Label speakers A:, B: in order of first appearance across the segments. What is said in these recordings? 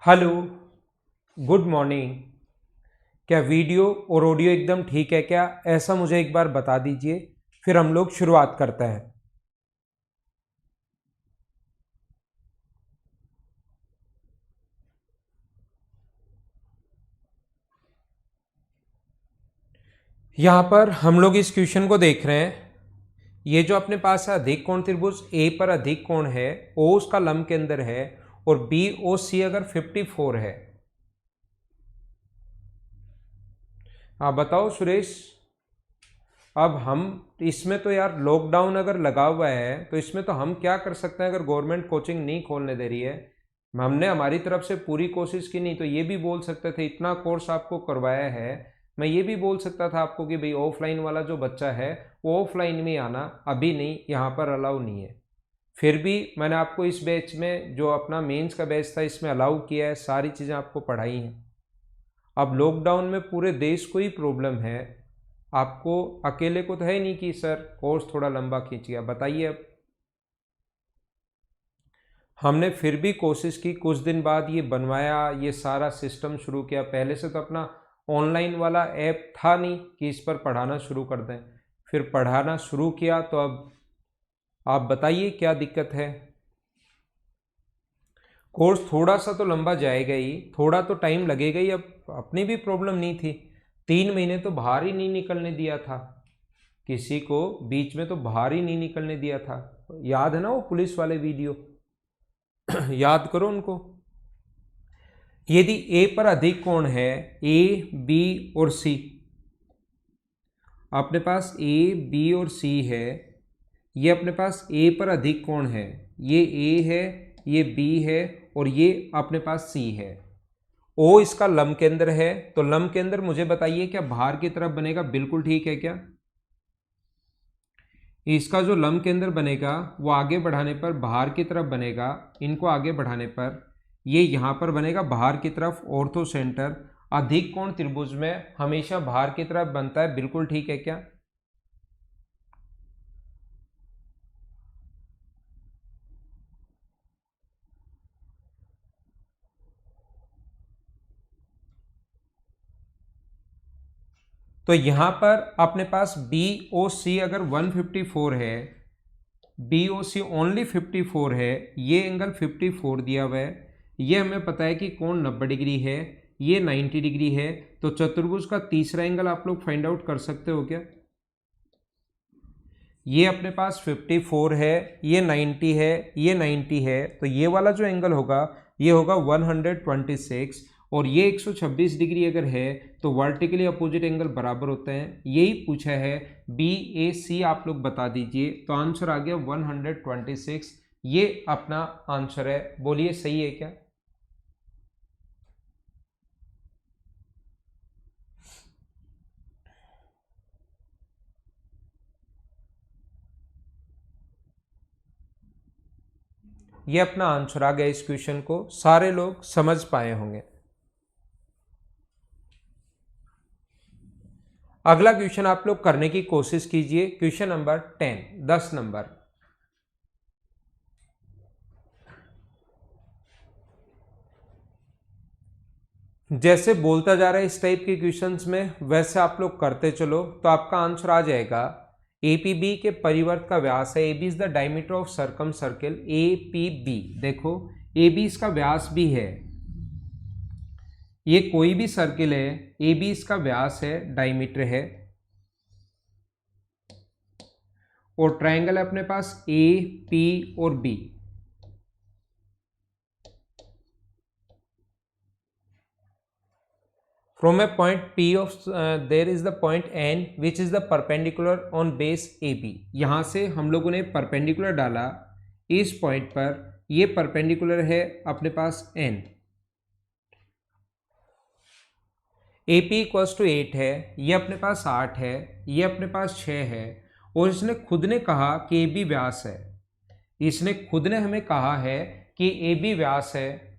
A: Hello, good morning. क्या video और audio एकदम ठीक है क्या? ऐसा मुझे एक बार बता दीजिए, फिर हम लोग शुरुआत करते हैं। यहाँ पर हम लोग इस क्वेश्चन को देख रहे हैं। ये जो अपने पास है अधिक कोण त्रिभुज ए पर अधिक कोण है, ओ उसका लंब के अंदर है और बी ओ सी अगर 54 है। हाँ बताओ सुरेश। अब हम इसमें तो यार लॉकडाउन अगर लगा हुआ है तो इसमें तो हम क्या कर सकते हैं? अगर गवर्नमेंट कोचिंग नहीं खोलने दे रही है, हमने हमारी तरफ से पूरी कोशिश की। नहीं तो ये भी बोल सकते थे इतना कोर्स आपको करवाया है, मैं ये भी बोल सकता था आपको कि भाई ऑफलाइन वाला जो बच्चा है वो ऑफलाइन में आना, अभी नहीं, यहाँ पर अलाउ नहीं है। फिर भी मैंने आपको इस बैच में जो अपना मेंस का बैच था इसमें अलाउ किया है, सारी चीज़ें आपको पढ़ाई हैं। अब लॉकडाउन में पूरे देश को ही प्रॉब्लम है, आपको अकेले को तो है नहीं कि सर कोर्स थोड़ा लंबा खींच गया। बताइए अब। हमने फिर भी कोशिश की, कुछ दिन बाद ये बनवाया, ये सारा सिस्टम शुरू किया। पहले से तो अपना ऑनलाइन वाला ऐप था नहीं कि इस पर पढ़ाना शुरू कर दें। फिर पढ़ाना शुरू किया तो अब आप बताइए क्या दिक्कत है। कोर्स थोड़ा सा तो लंबा जाएगा ही, थोड़ा तो टाइम लगेगा ही। अब अपनी भी प्रॉब्लम नहीं थी, 3 महीने तो बाहर ही नहीं निकलने दिया था किसी को, बीच में तो बाहर ही नहीं निकलने दिया था। याद है ना वो पुलिस वाले वीडियो? याद करो उनको। यदि ए पर अधिक कोण है, ए बी और सी, अपने पास ए बी और सी है, ये अपने पास ए पर अधिक कोण है, ये ए है, ये बी है और ये अपने पास सी है। ओ इसका लंब केंद्र है, तो लंब केंद्र मुझे बताइए क्या बाहर की तरफ बनेगा? बिल्कुल ठीक है क्या? इसका जो लंब केंद्र बनेगा वो आगे बढ़ाने पर बाहर की तरफ बनेगा, इनको आगे बढ़ाने पर ये यहाँ पर बनेगा बाहर की तरफ, ऑर्थो सेंटर। अधिक कोण त्रिभुज में हमेशा बाहर की तरफ बनता है, बिल्कुल ठीक है क्या? तो यहाँ पर अपने पास बी ओ सी अगर 154 है, बी ओ सी ओनली 54 है, ये एंगल 54 दिया हुआ है, ये हमें पता है कि कोण 90 डिग्री है, ये 90 डिग्री है। तो चतुर्भुज का तीसरा एंगल आप लोग फाइंड आउट कर सकते हो क्या? ये अपने पास 54 है, ये 90 है, ये 90 है, तो ये वाला जो एंगल होगा ये होगा 126। और ये 126 डिग्री अगर है तो वर्टिकली अपोजिट एंगल बराबर होते हैं। यही पूछा है, बी ए सी आप लोग बता दीजिए। तो आंसर आ गया 126, ये अपना आंसर है। बोलिए सही है क्या? ये अपना आंसर आ गया। इस क्वेश्चन को सारे लोग समझ पाए होंगे। अगला क्वेश्चन आप लोग करने की कोशिश कीजिए, क्वेश्चन नंबर 10, 10 नंबर। जैसे बोलता जा रहा है इस टाइप के क्वेश्चंस में, वैसे आप लोग करते चलो तो आपका आंसर आ जाएगा। एपीबी के परिवर्त का व्यास है, AB is the diameter of circumcircle APB. देखो ए बी इसका व्यास भी है, ये कोई भी सर्किल है, ए बी इसका व्यास है, डायमीटर है। और ट्रायंगल है अपने पास ए पी और B. From a point P of there is the point N which is the perpendicular on base AB। यहाँ से हम लोगों ने परपेंडिकुलर डाला इस पॉइंट पर, ये परपेंडिकुलर है अपने पास N। AP इक्वल्स टू 8 है, ये अपने पास 8 है, ये अपने पास 6 है। और इसने खुद ने कहा कि AB व्यास है, इसने खुद ने हमें कहा है कि AB व्यास है।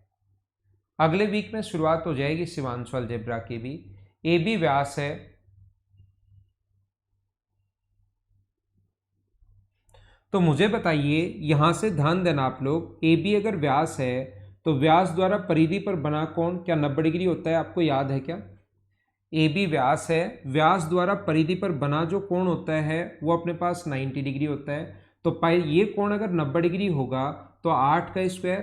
A: अगले वीक में शुरुआत हो जाएगी शिवांशु अलजेब्रा की भी। ए बी व्यास है, तो मुझे बताइए यहां से ध्यान देना आप लोग, ए बी अगर व्यास है तो व्यास द्वारा परिधि पर बना कोण क्या 90 डिग्री होता है, आपको याद है क्या? ए बी व्यास है, व्यास द्वारा परिधि पर बना जो कोण होता है वो अपने पास 90 डिग्री होता है। तो पाई ये कोण अगर 90 डिग्री होगा तो 8 का स्क्वायर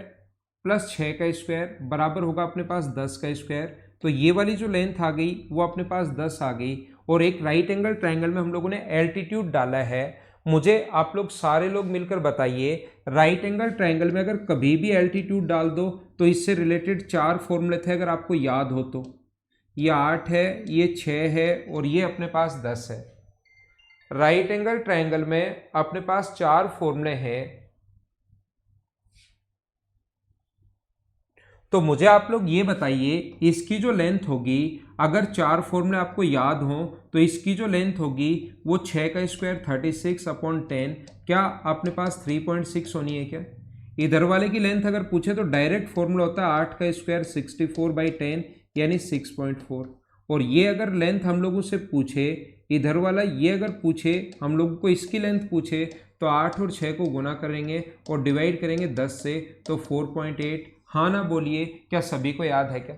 A: प्लस 6 का स्क्वायर बराबर होगा अपने पास 10 का स्क्वायर। तो ये वाली जो लेंथ आ गई वो अपने पास 10 आ गई। और एक राइट एंगल ट्रायंगल में हम लोगों ने एल्टीट्यूड डाला है। मुझे आप लोग सारे लोग मिलकर बताइए, राइट एंगल ट्रायंगल में अगर कभी भी एल्टीट्यूड डाल दो तो इससे रिलेटेड 4 फॉर्मूले थे, अगर आपको याद हो तो। ये 8 है, ये 6 है और ये अपने पास 10 है। राइट एंगल ट्रायंगल में अपने पास 4 फॉर्मूले हैं। तो मुझे आप लोग ये बताइए, इसकी जो लेंथ होगी, अगर 4 फॉर्मूले आपको याद हो तो इसकी जो लेंथ होगी वो 6 का स्क्वायर 36/10, क्या अपने पास 3.6 होनी है क्या? इधर वाले की लेंथ अगर पूछे तो डायरेक्ट फॉर्मूला होता है 8 का स्क्वायर 64/10 यानी 6.4। और ये अगर लेंथ हम लोगों से पूछे, इधर वाला ये अगर पूछे हम लोगों को इसकी लेंथ पूछे, तो 8 और 6 को गुना करेंगे और डिवाइड करेंगे 10 से, तो 4.8। हाँ ना बोलिए, क्या सभी को याद है क्या?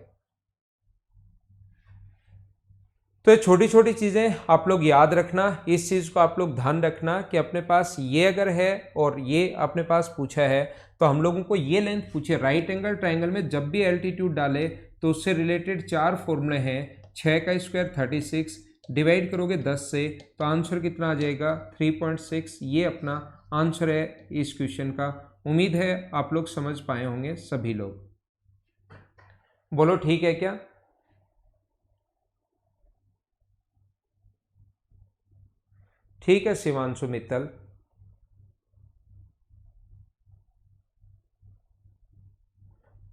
A: तो ये छोटी छोटी चीज़ें आप लोग याद रखना, इस चीज़ को आप लोग ध्यान रखना कि अपने पास ये अगर है और ये अपने पास पूछा है तो हम लोगों को ये लेंथ पूछे। राइट एंगल ट्रायंगल में जब भी एल्टीट्यूड डाले तो उससे रिलेटेड 4 फॉर्मूले हैं। 6 का स्क्वायर 36, डिवाइड करोगे 10 से तो आंसर कितना आ जाएगा 3.6। ये अपना आंसर है इस क्वेश्चन का। उम्मीद है आप लोग समझ पाए होंगे सभी लोग। बोलो ठीक है क्या? ठीक है शिवांशु मित्तल।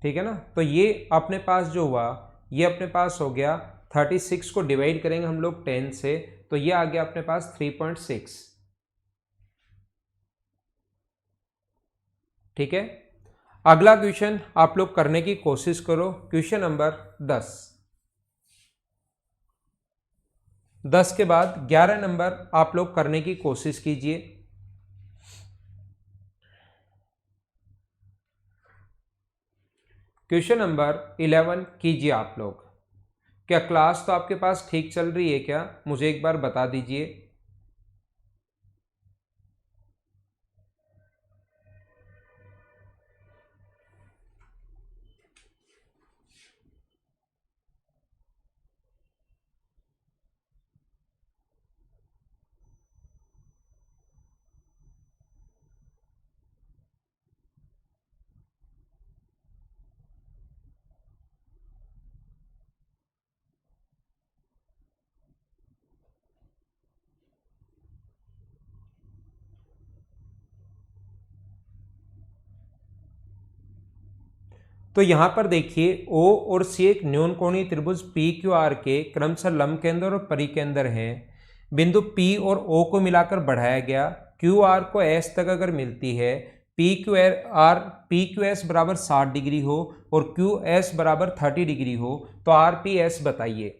A: ठीक है ना, तो ये अपने पास जो हुआ ये अपने पास हो गया 36 को डिवाइड करेंगे हम लोग 10 से, तो ये आ गया अपने पास 3.6। ठीक है, अगला क्वेश्चन आप लोग करने की कोशिश करो। क्वेश्चन नंबर 10 के बाद 11 नंबर आप लोग करने की कोशिश कीजिए। क्वेश्चन नंबर 11 कीजिए आप लोग। क्या क्लास तो आपके पास ठीक चल रही है क्या? मुझे एक बार बता दीजिए। तो यहां पर देखिए O और C एक न्यूनकोणीय त्रिभुज PQR के क्रमशः लंबकेंद्र और परिकेंद्र हैं। बिंदु P और O को मिलाकर बढ़ाया गया। QR को S तक अगर मिलती है, PQS बराबर 60 डिग्री हो और QS बराबर 30 डिग्री हो, तो RPS बताइए।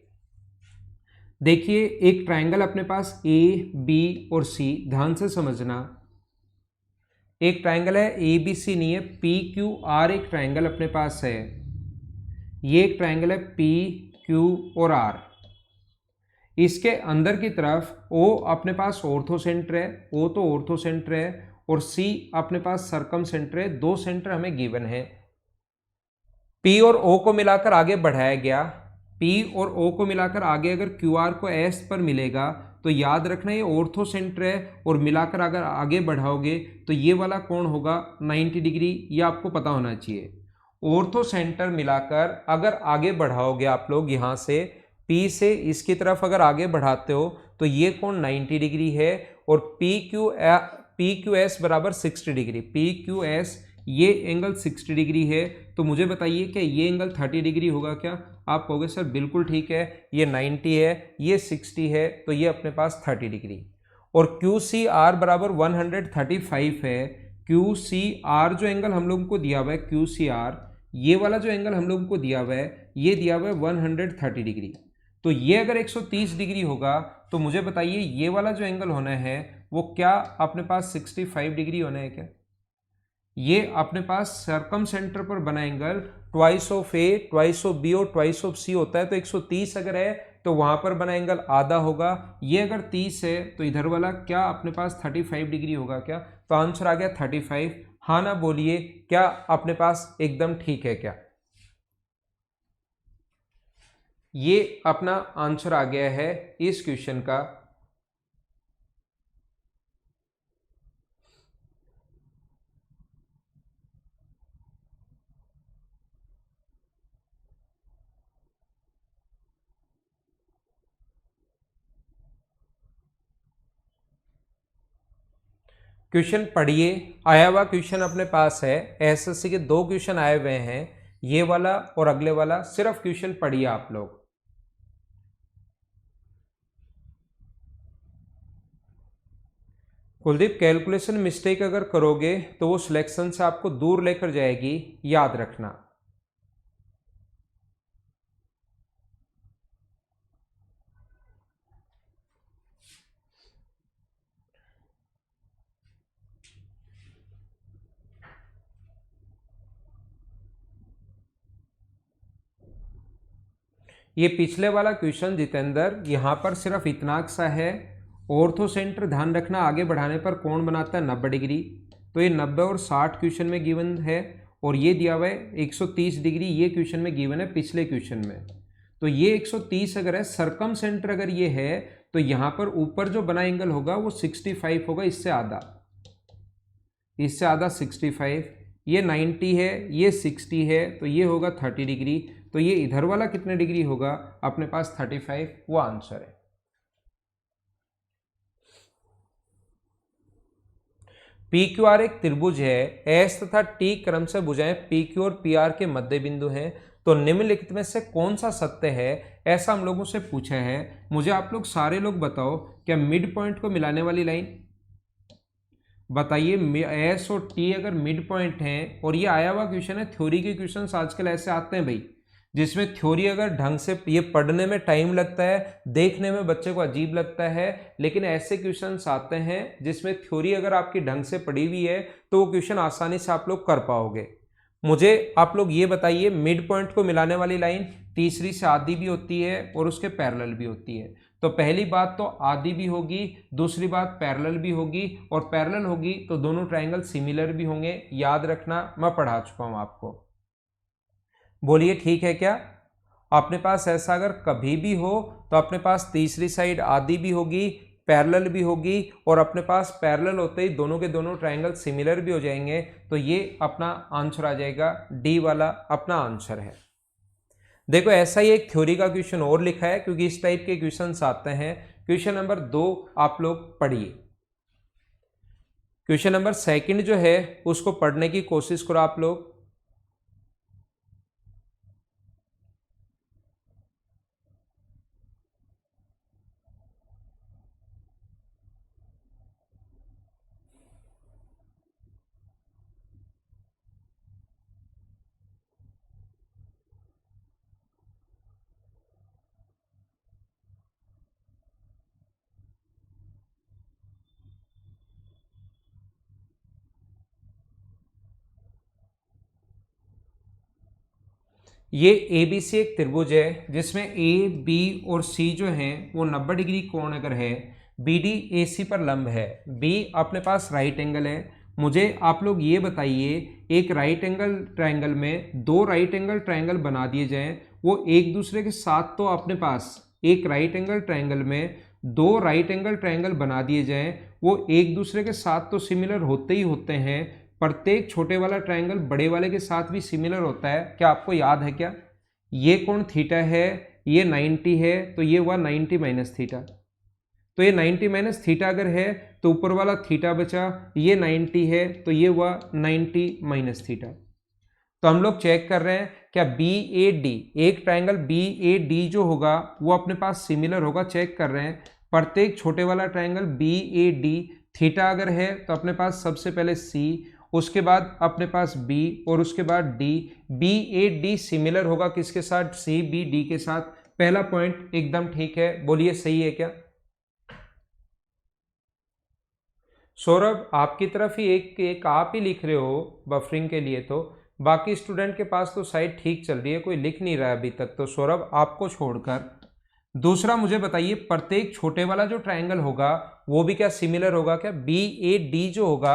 A: देखिए एक ट्रायंगल अपने पास A, B और C, ध्यान से समझना। एक ट्रायंगल है ABC नहीं है, PQR एक ट्रायंगल अपने पास है। ये एक ट्रायंगल है PQ और R। इसके अंदर की तरफ O अपने पास ऑर्थो सेंटर है, O तो ऑर्थो सेंटर है, और C अपने पास सर्कम सेंटर है। 2 सेंटर हमें गिवन है। P और O को मिलाकर आगे बढ़ाया गया। P और O को मिलाकर आगे अगर QR को S पर मिलेगा तो याद रखना ये ऑर्थो सेंटर है, और मिलाकर अगर आगे बढ़ाओगे तो ये वाला कोण होगा 90 डिग्री। ये आपको पता होना चाहिए। ऑर्थो सेंटर मिलाकर अगर आगे बढ़ाओगे आप लोग यहाँ से P से इसकी तरफ अगर आगे बढ़ाते हो तो ये कोण 90 डिग्री है, और PQS बराबर 60 डिग्री। PQS ये एंगल 60 डिग्री है। तो मुझे बताइए कि ये एंगल 30 डिग्री होगा क्या? आप कहोगे सर बिल्कुल ठीक है, ये 90 है, ये 60 है, तो ये अपने पास 30 डिग्री। और QCR बराबर 135 है। QCR जो एंगल हम लोगों को दिया हुआ है, QCR ये वाला जो एंगल हम लोगों को दिया हुआ है, ये दिया हुआ है 130 डिग्री। तो ये अगर 130 डिग्री होगा तो मुझे बताइए ये वाला जो एंगल होना है वो क्या अपने पास 65 डिग्री होना है क्या? ये अपने पास सर्कम सेंटर पर बना angle twice of A, twice of B और ट्वाइस ऑफ सी होता है। तो 130 अगर है तो वहां पर बना एंगल आधा होगा। ये अगर 30 है तो इधर वाला क्या अपने पास 35 डिग्री होगा क्या? तो आंसर आ गया 35। हाँ ना बोलिए, क्या अपने पास एकदम ठीक है क्या? ये अपना आंसर आ गया है इस क्वेश्चन का। क्वेश्चन पढ़िए, आया हुआ क्वेश्चन अपने पास है। एसएससी के 2 क्वेश्चन आए हुए हैं, ये वाला और अगले वाला। सिर्फ क्वेश्चन पढ़िए आप लोग। कुलदीप, कैलकुलेशन मिस्टेक अगर करोगे तो वो सिलेक्शन से आपको दूर लेकर जाएगी, याद रखना। ये पिछले वाला क्वेश्चन जितेंद्र, यहां पर सिर्फ इतना सा है, ऑर्थो सेंटर ध्यान रखना आगे बढ़ाने पर कोण बनाता है 90 डिग्री। तो ये 90 और 60 क्वेश्चन में गिवन है, और ये दिया हुआ है 130 डिग्री, ये क्वेश्चन में गिवन है पिछले क्वेश्चन में। तो ये 130 अगर है, सरकम सेंटर अगर ये है, तो यहां पर ऊपर जो बना एंगल होगा वो 65 होगा, इससे आधा, इससे आधा 65। ये 90 है, ये 60 है, तो ये होगा 30 डिग्री। तो ये इधर वाला कितने डिग्री होगा अपने पास? 35, वो आंसर है। पी क्यू आर एक त्रिभुज है, एस तथा टी क्रम से भुजाएं पी क्यू और पी आर के मध्य बिंदु हैं। तो निम्नलिखित में से कौन सा सत्य है, ऐसा हम लोगों से पूछा है। मुझे आप लोग सारे लोग बताओ, क्या मिड पॉइंट को मिलाने वाली लाइन, बताइए, एस और टी अगर मिड पॉइंट है, और ये आया हुआ क्वेश्चन है, थ्योरी के क्वेश्चन आजकल ऐसे आते हैं भाई, जिसमें थ्योरी अगर ढंग से, ये पढ़ने में टाइम लगता है, देखने में बच्चे को अजीब लगता है, लेकिन ऐसे क्वेश्चंस आते हैं जिसमें थ्योरी अगर आपकी ढंग से पढ़ी हुई है तो वो क्वेश्चन आसानी से आप लोग कर पाओगे। मुझे आप लोग ये बताइए, मिड पॉइंट को मिलाने वाली लाइन तीसरी से आधी भी होती है और उसके पैरेलल भी होती है। तो पहली बात तो आधी भी होगी, दूसरी बात पैरेलल भी होगी, और पैरेलल होगी तो दोनों ट्रायंगल सिमिलर भी होंगे, याद रखना, मैं पढ़ा चुका हूं आपको। बोलिए ठीक है क्या? अपने पास ऐसा अगर कभी भी हो तो अपने पास तीसरी साइड आधी भी होगी, पैरेलल भी होगी, और अपने पास पैरेलल होते ही दोनों के दोनों ट्रायंगल सिमिलर भी हो जाएंगे। तो ये अपना आंसर आ जाएगा, डी वाला अपना आंसर है। देखो, ऐसा ही एक थ्योरी का क्वेश्चन और लिखा है, क्योंकि इस टाइप के क्वेश्चंस आते हैं। क्वेश्चन नंबर 2 आप लोग पढ़िए। क्वेश्चन नंबर 2 जो है उसको पढ़ने की कोशिश करो आप लोग। ये ए बी सी एक त्रिभुज है, जिसमें ए बी और सी जो हैं वो 90 डिग्री कोण अगर है, बी डी ए सी पर लंब है, बी अपने पास राइट एंगल है। मुझे आप लोग ये बताइए, एक राइट एंगल ट्रायंगल में 2 राइट एंगल ट्रायंगल बना दिए जाएं, वो एक दूसरे के साथ, तो अपने पास एक राइट एंगल ट्रायंगल में 2 राइट एंगल ट्रायंगल बना दिए जाएं, वो एक दूसरे के साथ तो सिमिलर होते ही होते हैं। प्रत्येक छोटे वाला ट्रायंगल बड़े वाले के साथ भी सिमिलर होता है, क्या आपको याद है क्या? ये कोण थीटा है, ये 90 है, तो ये हुआ 90 माइनस थीटा। तो ये 90 माइनस थीटा अगर है तो ऊपर वाला थीटा बचा, ये 90 है तो ये हुआ 90 माइनस थीटा। तो हम लोग चेक कर रहे हैं, क्या बी ए डी, एक ट्रायंगल बी ए डी जो होगा वो अपने पास सिमिलर होगा, चेक कर रहे हैं। प्रत्येक छोटे वाला triangle B A D, theta अगर है तो अपने पास सबसे पहले सी, उसके बाद अपने पास बी, और उसके बाद D. B A D similar होगा किसके साथ? सी बी डी के साथ। पहला पॉइंट एकदम ठीक है, बोलिए सही है क्या? सौरभ आपकी तरफ ही एक आप ही लिख रहे हो बफरिंग के लिए, तो बाकी स्टूडेंट के पास तो साइट ठीक चल रही है, कोई लिख नहीं रहा है अभी तक, तो सौरभ आपको छोड़कर। दूसरा मुझे बताइए, प्रत्येक छोटे वाला जो ट्रायंगल होगा वो भी क्या सिमिलर होगा क्या? बी ए डी जो होगा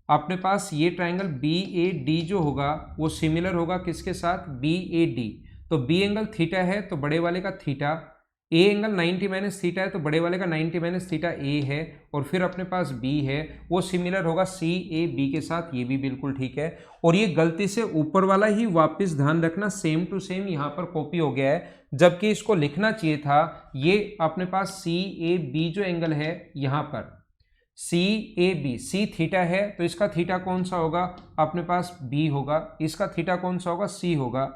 A: अपने पास, ये ट्रायंगल बी ए डी जो होगा वो सिमिलर होगा किसके साथ? B A D. तो बी एंगल थीटा है तो बड़े वाले का theta, A angle 90 minus theta है तो बड़े वाले का 90 माइनस थीटा ए है, और फिर अपने पास बी है वो सिमिलर होगा सी ए बी के साथ, ये भी बिल्कुल ठीक है। और ये गलती से ऊपर वाला ही वापस ध्यान रखना सेम टू सेम यहाँ पर कॉपी हो गया है, जबकि इसको लिखना चाहिए था ये अपने पास सी ए बी जो एंगल है यहाँ पर सी ए बी, सी थीटा है तो इसका थीटा कौन सा होगा? अपने पास बी होगा। इसका थीटा कौन सा होगा? सी होगा।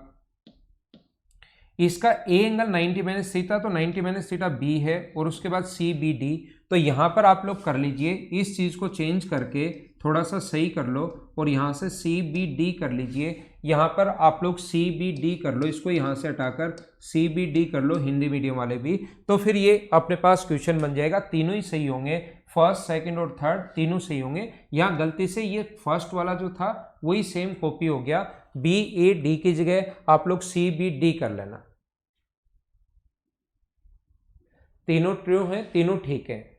A: इसका ए एंगल 90 माइनस थीटा तो 90 माइनस थीटा बी है, और उसके बाद सी बी डी। तो यहाँ पर आप लोग कर लीजिए, इस चीज़ को चेंज करके थोड़ा सा सही कर लो और यहाँ से सी बी डी कर लीजिए। यहाँ पर आप लोग सी बी डी कर लो, इसको यहाँ से हटाकर सी बी डी कर लो, हिंदी मीडियम वाले भी। तो फिर ये अपने पास क्वेश्चन बन जाएगा, तीनों ही सही होंगे, फर्स्ट सेकंड और थर्ड तीनों सही होंगे। यहाँ गलती से ये फर्स्ट वाला जो था वही सेम कॉपी हो गया, बी ए डी की जगह आप लोग सी बी डी कर लेना। तीनों ट्रू हैं, तीनों ठीक है।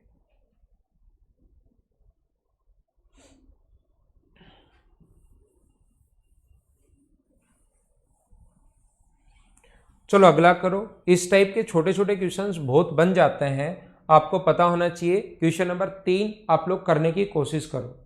A: चलो अगला करो। इस टाइप के छोटे छोटे क्वेश्चंस बहुत बन जाते हैं, आपको पता होना चाहिए। क्वेश्चन नंबर 3 आप लोग करने की कोशिश करो।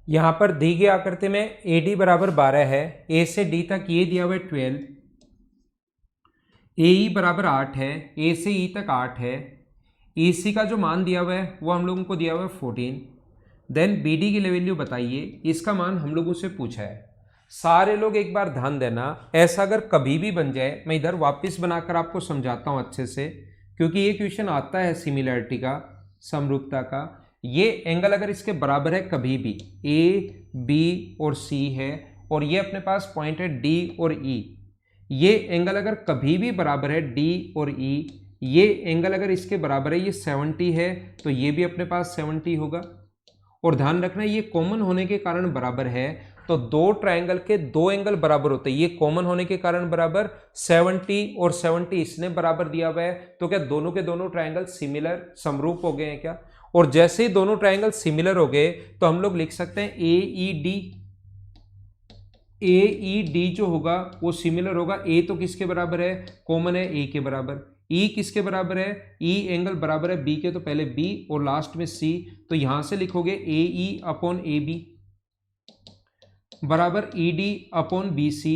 A: यहां पर दी गई आकृति में ए डी बराबर 12 है, ए से डी तक ये दिया हुआ है 12, ए ई बराबर 8 है, ए से ई तक 8 है, ए सी का जो मान दिया हुआ है वो हम लोगों को दिया हुआ है 14। देन बी डी की वैल्यू बताइए, इसका मान हम लोगों से पूछा है। सारे लोग एक बार ध्यान देना, ऐसा अगर कभी भी बन जाए, मैं इधर वापस बनाकर आपको समझाता हूँ अच्छे से, क्योंकि ये क्वेश्चन आता है सिमिलरिटी का, समरूपता का। ये एंगल अगर इसके बराबर है कभी भी, ए बी और सी है, और ये अपने पास पॉइंट है डी और ई, ये एंगल अगर कभी भी बराबर है डी और ई, ये एंगल अगर इसके बराबर है, ये 70 है, तो ये भी अपने पास 70 होगा। और ध्यान रखना ये कॉमन होने के कारण बराबर है, तो दो ट्रायंगल के दो एंगल बराबर होते हैं, ये कॉमन होने के कारण बराबर, 70 और 70 इसने बराबर दिया हुआ है, तो क्या दोनों के दोनों ट्रायंगल सिमिलर समरूप हो गए हैं क्या? और जैसे ही दोनों ट्रायंगल सिमिलर हो गए तो हम लोग लिख सकते हैं ए ई डी, ए ई डी जो होगा वो सिमिलर होगा। ए तो किसके बराबर है? कॉमन है ए के बराबर। ई किसके बराबर है? ई एंगल बराबर है बी के, तो पहले बी और लास्ट में सी, तो यहां से लिखोगे ए ई अपॉन ए बी बराबर E D upon B C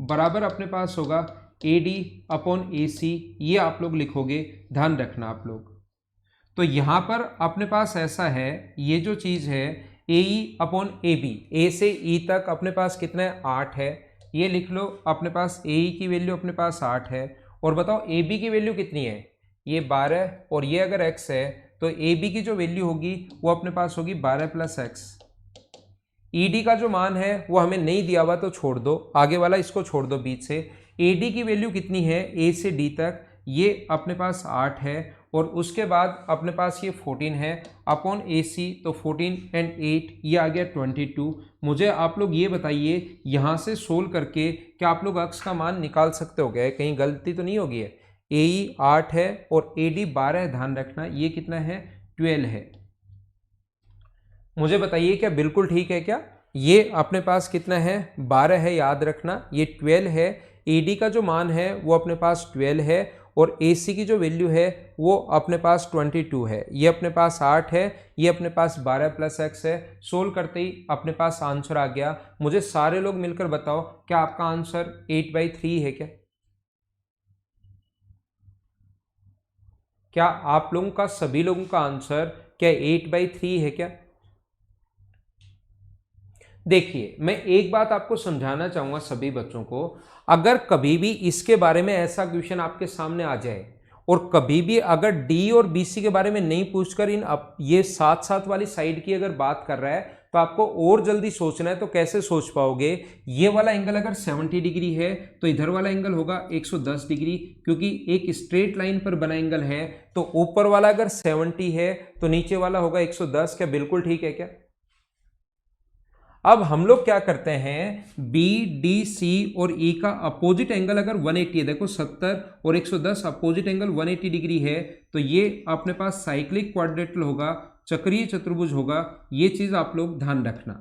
A: बराबर अपने पास होगा ए डी अपॉन ए सी, ये आप लोग लिखोगे, ध्यान रखना आप लोग। तो यहां पर अपने पास ऐसा है, ये जो चीज है ए ई अपॉन ए बी, ए से ई तक अपने पास कितना है? 8 है, ये लिख लो। अपने पास ए ई की वैल्यू अपने पास 8 है, और बताओ ए बी की वैल्यू कितनी है? ये 12, और ये अगर x है तो ए बी की जो वैल्यू होगी वो अपने पास होगी 12 प्लस एक्स। ई डी का जो मान है वो हमें नहीं दिया हुआ, तो छोड़ दो, आगे वाला इसको छोड़ दो बीच से। ए डी की वैल्यू कितनी है? ए से डी तक ये अपने पास 8 है, और उसके बाद अपने पास ये 14 है अपॉन ए सी, तो 14 एंड 8 ये आ गया 22। मुझे आप लोग ये बताइए, यहाँ से सोल्व करके क्या आप लोग अक्स का मान निकाल सकते हो गए? कहीं गलती तो नहीं होगी है? ए ई 8 है और ए डी 12 है, ध्यान रखना। ये कितना है? 12 है। मुझे बताइए क्या बिल्कुल ठीक है क्या? ये अपने पास कितना है? 12 है, याद रखना। ये 12 है, ए डी का जो मान है वो अपने पास 12 है, और ए सी की जो वैल्यू है वो अपने पास 22 है। ये अपने पास 8 है, ये अपने पास 12 प्लस एक्स है। सोल्व करते ही अपने पास आंसर आ गया। मुझे सारे लोग मिलकर बताओ, क्या आपका आंसर 8/3 है क्या? क्या आप लोगों का, सभी लोगों का आंसर क्या 8/3 है क्या? देखिए, मैं एक बात आपको समझाना चाहूंगा सभी बच्चों को, अगर कभी भी इसके बारे में ऐसा क्वेश्चन आपके सामने आ जाए और कभी भी अगर डी और बीसी के बारे में नहीं पूछकर ये साथ साथ वाली साइड की अगर बात कर रहा है, तो आपको और जल्दी सोचना है। तो कैसे सोच पाओगे? ये वाला एंगल अगर 70 डिग्री है तो इधर वाला एंगल होगा 110 डिग्री, क्योंकि एक स्ट्रेट लाइन पर बना एंगल है। तो ऊपर वाला अगर 70 है तो नीचे वाला होगा 110। क्या बिल्कुल ठीक है क्या? अब हम लोग क्या करते हैं, बी डी सी और ई का अपोजिट एंगल अगर 180 है, देखो 70 और 110 अपोजिट एंगल 180 डिग्री है, तो ये अपने पास साइक्लिक क्वाड्रेटल होगा, चक्रीय चतुर्भुज होगा। ये चीज आप लोग ध्यान रखना।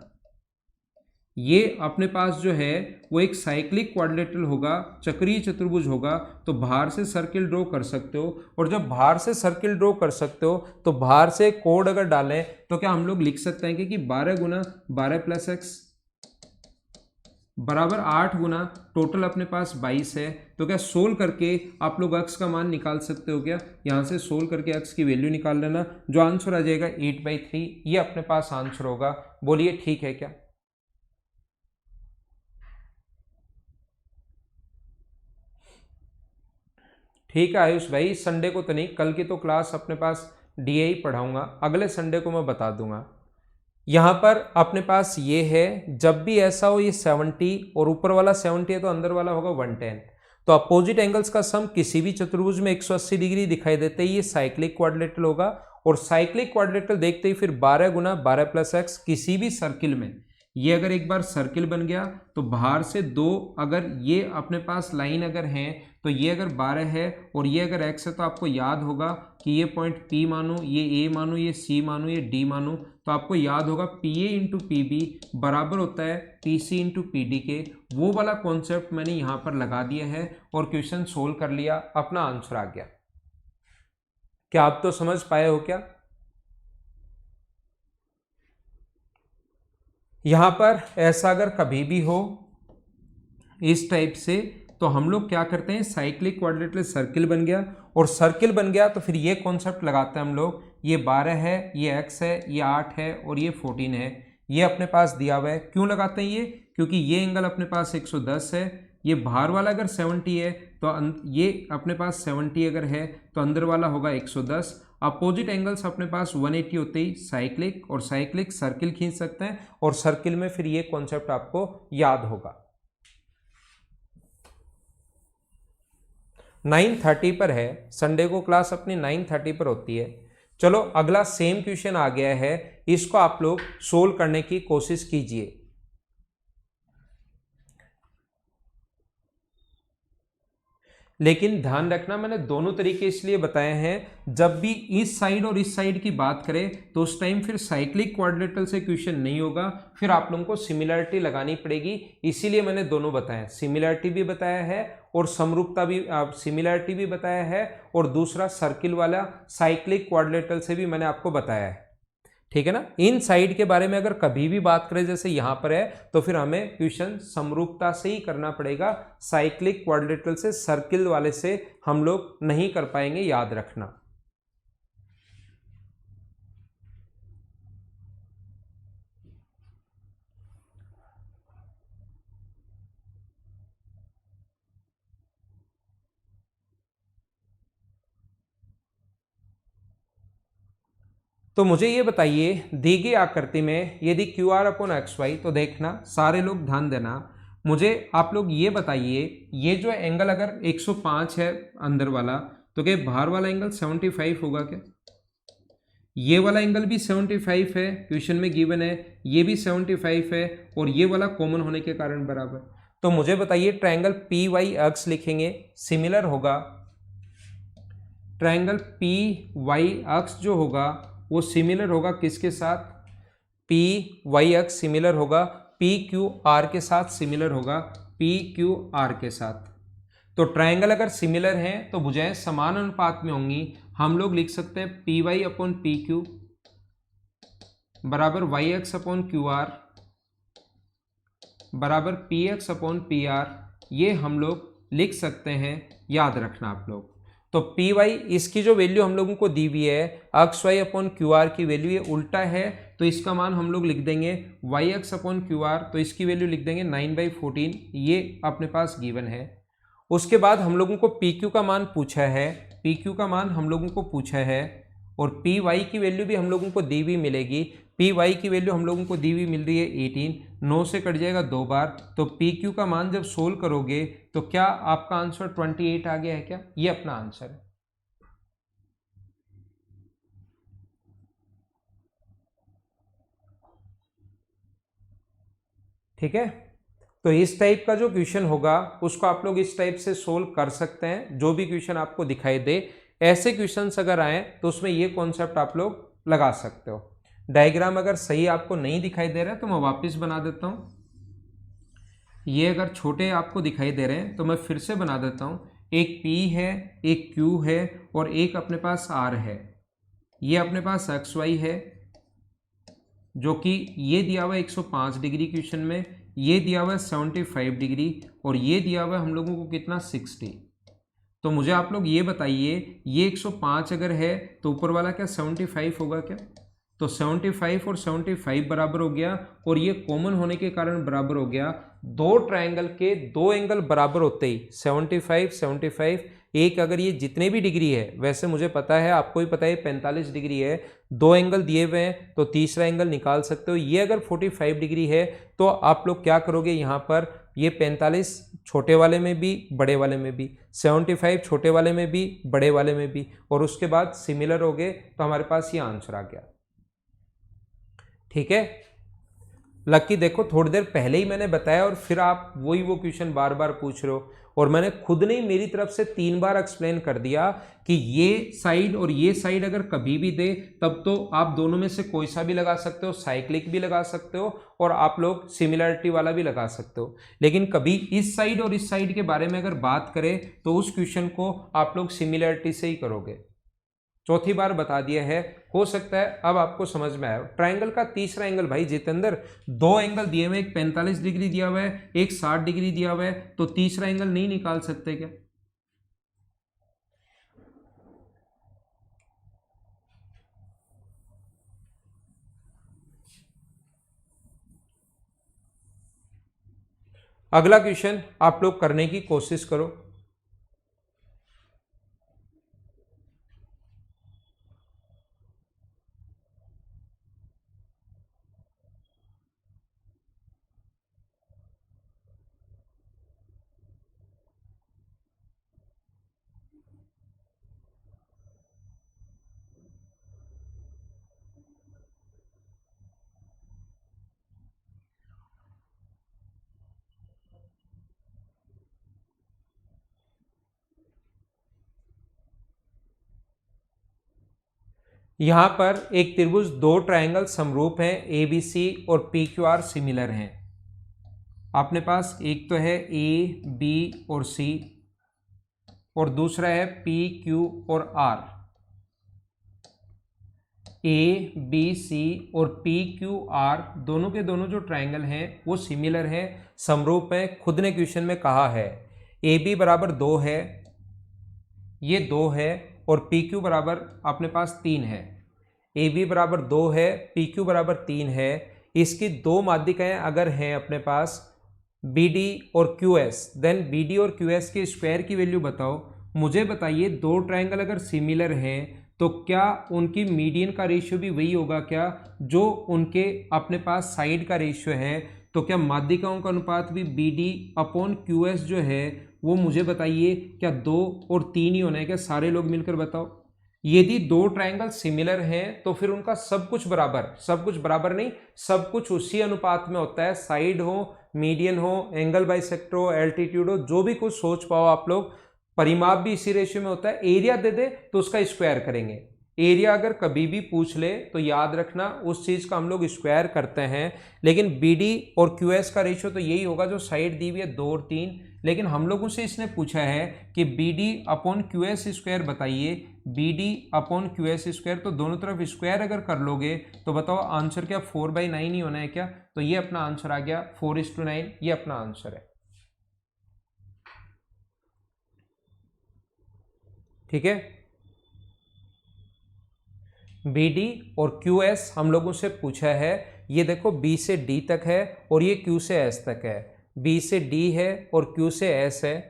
A: ये अपने पास जो है वो एक साइक्लिक क्वाड्रिलेटरल होगा, चक्रीय चतुर्भुज होगा। तो बाहर से सर्किल ड्रॉ कर सकते हो, और जब बाहर से सर्किल ड्रॉ कर सकते हो तो बाहर से कोड अगर डालें तो क्या हम लोग लिख सकते हैं कि 12 गुना 12 प्लस एक्स बराबर 8 गुना टोटल अपने पास 22 है। तो क्या सोल्व करके आप लोग एक्स का मान निकाल सकते हो क्या? यहाँ से सोल्व करके एक्स की वैल्यू निकाल लेना, जो आंसर आ जाएगा 8/3। ये अपने पास आंसर होगा। बोलिए ठीक है क्या? ठीक है आयुष भाई, संडे को तो नहीं, कल की तो क्लास अपने पास डीए ही पढ़ाऊंगा, अगले संडे को मैं बता दूंगा। यहां पर अपने पास ये है, जब भी ऐसा हो ये 70 और ऊपर वाला 70 है तो अंदर वाला होगा 110। तो अपोजिट एंगल्स का सम किसी भी चतुर्भुज में 180 डिग्री दिखाई देते ही ये साइक्लिक क्वाड्रिलेटरल होगा। और साइक्लिक क्वाड्रिलेटरल देखते ही फिर 12 गुना 12 प्लस एक्स किसी भी सर्किल में, ये अगर एक बार सर्किल बन गया तो बाहर से दो, अगर ये अपने पास लाइन अगर है तो ये अगर 12 है और ये अगर x है, तो आपको याद होगा कि ये पॉइंट P मानो, ये A मानो, ये C मानो, ये D मानो, तो आपको याद होगा PA इंटू PB बराबर होता है PC इंटू PD के। वो वाला कॉन्सेप्ट मैंने यहाँ पर लगा दिया है और क्वेश्चन सोल्व कर लिया, अपना आंसर आ गया। क्या आप तो समझ पाए हो क्या? यहां पर ऐसा अगर कभी भी हो इस टाइप से, तो हम लोग क्या करते हैं, साइक्लिक क्वाड्रिलेटरल सर्किल बन गया, और सर्किल बन गया तो फिर ये कॉन्सेप्ट लगाते हैं हम लोग, ये 12 है, ये x है, ये 8 है और ये 14 है, ये अपने पास दिया हुआ है। क्यों लगाते हैं ये? क्योंकि ये एंगल अपने पास 110 है, ये बाहर वाला अगर 70 है तो ये अपने पास 70 अगर है तो अंदर वाला होगा 110। अपोजिट एंगल्स अपने पास 180 होते ही साइक्लिक, और साइक्लिक सर्किल खींच सकते हैं, और सर्किल में फिर ये कॉन्सेप्ट आपको याद होगा। 9:30 पर है, संडे को क्लास अपनी 9:30 पर होती है। चलो अगला सेम क्वेश्चन आ गया है, इसको आप लोग सोल्व करने की कोशिश कीजिए। लेकिन ध्यान रखना, मैंने दोनों तरीके इसलिए बताए हैं, जब भी इस साइड और इस साइड की बात करें तो उस टाइम फिर साइक्लिक क्वाड्रिलेटरल से क्वेश्चन नहीं होगा, फिर आप लोगों को सिमिलरिटी लगानी पड़ेगी। इसीलिए मैंने दोनों बताया, सिमिलरिटी भी बताया है और समरूपता भी, सिमिलरिटी भी बताया है, और दूसरा सर्किल वाला साइक्लिक क्वाड्रिलेटरल से भी मैंने आपको बताया है। ठीक है ना? इन साइड के बारे में अगर कभी भी बात करें जैसे यहां पर है, तो फिर हमें क्वेश्चन समरूपता से ही करना पड़ेगा, साइक्लिक क्वाड्रिलेटरल से, सर्किल वाले से हम लोग नहीं कर पाएंगे, याद रखना। तो मुझे ये बताइए, दी गई आकृति में यदि Q R upon X Y, तो देखना सारे लोग ध्यान देना, मुझे आप लोग ये बताइए, ये जो एंगल अगर 105 है अंदर वाला, तो क्या बाहर वाला एंगल 75 होगा क्या? ये वाला एंगल भी 75 है, क्वेश्चन में गिवन है, ये भी 75 है, और ये वाला कॉमन होने के कारण बराबर। तो मुझे बताइए, ट्रायंगल पी वाई एक्स लिखेंगे, सिमिलर होगा, ट्रायंगल पी वाई एक्स जो होगा वो सिमिलर होगा किसके साथ? पी वाई एक्स सिमिलर होगा पी क्यू आर के साथ, सिमिलर होगा पी क्यू आर के साथ। तो ट्रायंगल अगर सिमिलर हैं तो भुजाएं समान अनुपात में होंगी। हम लोग लिख सकते हैं P Y upon P Q बराबर Y X upon Q R बराबर P X upon P R, ये हम लोग लिख सकते हैं, याद रखना आप लोग। तो पी वाई इसकी जो वैल्यू हम लोगों को दी हुई है अक्स वाई अपॉन क्यू आर की वैल्यू, ये उल्टा है तो इसका मान हम लोग लिख देंगे Y X upon Q R, तो इसकी वैल्यू लिख देंगे 9/14, ये अपने पास गिवन है। उसके बाद हम लोगों को पी क्यू का मान पूछा है, पी क्यू का मान हम लोगों को पूछा है और पी वाई की वैल्यू भी हम लोगों को दी हुई मिलेगी। पी वाई की वैल्यू हम लोगों को दी हुई मिल रही है 18, 9 से कट जाएगा 2 बार, तो पी क्यू का मान जब सोल्व करोगे तो क्या आपका आंसर 28 आ गया है क्या? ये अपना आंसर है। ठीक है, तो इस टाइप का जो क्वेश्चन होगा उसको आप लोग इस टाइप से सोल्व कर सकते हैं। जो भी क्वेश्चन आपको दिखाई दे, ऐसे क्वेश्चंस अगर आए तो उसमें ये कॉन्सेप्ट आप लोग लगा सकते हो। डायग्राम अगर सही आपको नहीं दिखाई दे रहा है तो मैं वापस बना देता हूँ। ये अगर छोटे आपको दिखाई दे रहे हैं तो मैं फिर से बना देता हूँ। एक P है, एक Q है और एक अपने पास R है। ये अपने पास एक्स वाई है जो कि ये दिया हुआ है 105 डिग्री क्वेश्चन में, ये दिया हुआ है 75 डिग्री और ये दिया हुआ है हम लोगों को कितना 60। तो मुझे आप लोग ये बताइए, ये 105 अगर है तो ऊपर वाला क्या 75 होगा क्या? तो 75 और 75 बराबर हो गया और ये कॉमन होने के कारण बराबर हो गया। दो ट्रायंगल के दो एंगल बराबर होते ही 75 75, एक अगर ये जितने भी डिग्री है, वैसे मुझे पता है आपको भी पता है 45 डिग्री है, दो एंगल दिए हुए हैं तो तीसरा एंगल निकाल सकते हो। ये अगर 45 डिग्री है तो आप लोग क्या करोगे, यहाँ पर ये 45 छोटे वाले में भी बड़े वाले में भी, 75 छोटे वाले में भी बड़े वाले में भी, और उसके बाद सिमिलर हो गए तो हमारे पास ये आंसर आ गया। ठीक है, लकी देखो थोड़ी देर पहले ही मैंने बताया और फिर आप वही वो क्वेश्चन बार बार पूछ रहे हो, और मैंने खुद ने मेरी तरफ से 3 बार एक्सप्लेन कर दिया कि ये साइड और ये साइड अगर कभी भी दे तब तो आप दोनों में से कोई सा भी लगा सकते हो, साइक्लिक भी लगा सकते हो और आप लोग सिमिलरिटी वाला भी लगा सकते हो। लेकिन कभी इस साइड और इस साइड के बारे में अगर बात करें तो उस क्वेश्चन को आप लोग सिमिलरिटी से ही करोगे। चौथी बार बता दिया है, हो सकता है अब आपको समझ में आया। ट्रायंगल का तीसरा एंगल भाई जितेंद्र, दो एंगल दिए हुए, एक 45 डिग्री दिया हुआ है, एक 60 डिग्री दिया हुआ है, तो तीसरा एंगल नहीं निकाल सकते क्या? अगला क्वेश्चन आप लोग करने की कोशिश करो। यहां पर एक त्रिभुज, दो ट्रायंगल समरूप हैं, ए बी सी और पी क्यू आर सिमिलर हैं। अपने पास एक तो है ए बी और सी और दूसरा है पी क्यू और आर। ए बी सी और पी क्यू आर दोनों के दोनों जो ट्रायंगल हैं वो सिमिलर हैं, समरूप हैं। खुद ने क्वेश्चन में कहा है ए बी बराबर 2 है, ये 2 है, और पी क्यू बराबर अपने पास 3 है। ए बी बराबर 2 है, पी क्यू बराबर 3 है। इसकी दो माध्यिकाएं अगर हैं अपने पास बी डी और Q S, then B D और क्यू एस के स्क्वायर की वैल्यू बताओ। मुझे बताइए दो ट्रायंगल अगर सिमिलर हैं तो क्या उनकी मीडियन का रेशियो भी वही होगा क्या जो उनके अपने पास साइड का रेशियो है? तो क्या माध्यिकाओं का अनुपात भी B D upon Q S जो है वो मुझे बताइए क्या 2 और 3 ही होना है क्या? सारे लोग मिलकर बताओ। यदि दो ट्रायंगल सिमिलर हैं तो फिर उनका सब कुछ बराबर, सब कुछ बराबर नहीं, सब कुछ उसी अनुपात में होता है। साइड हो, मीडियन हो, एंगल बाइसेक्टर हो, एल्टीट्यूड हो, जो भी कुछ सोच पाओ आप लोग, परिमाप भी इसी रेशियो में होता है। एरिया दे दे तो उसका स्क्वायर करेंगे। एरिया अगर कभी भी पूछ ले तो याद रखना उस चीज का हम लोग स्क्वायर करते हैं। लेकिन बी डी और क्यू एस का रेशियो तो यही होगा जो साइड दी हुई है 2 और 3। लेकिन हम लोगों से इसने पूछा है कि B D upon Q S square बताइए, B D upon Q S square, तो दोनों तरफ स्क्वायर अगर कर लोगे तो बताओ आंसर क्या 4/9 ही होना है क्या? तो ये अपना आंसर आ गया 4:9, ये अपना आंसर है। ठीक है। बी डी और क्यू एस हम लोगों से पूछा है, ये देखो बी से डी तक है और ये क्यू से एस तक है, बी से डी है और क्यू से एस है।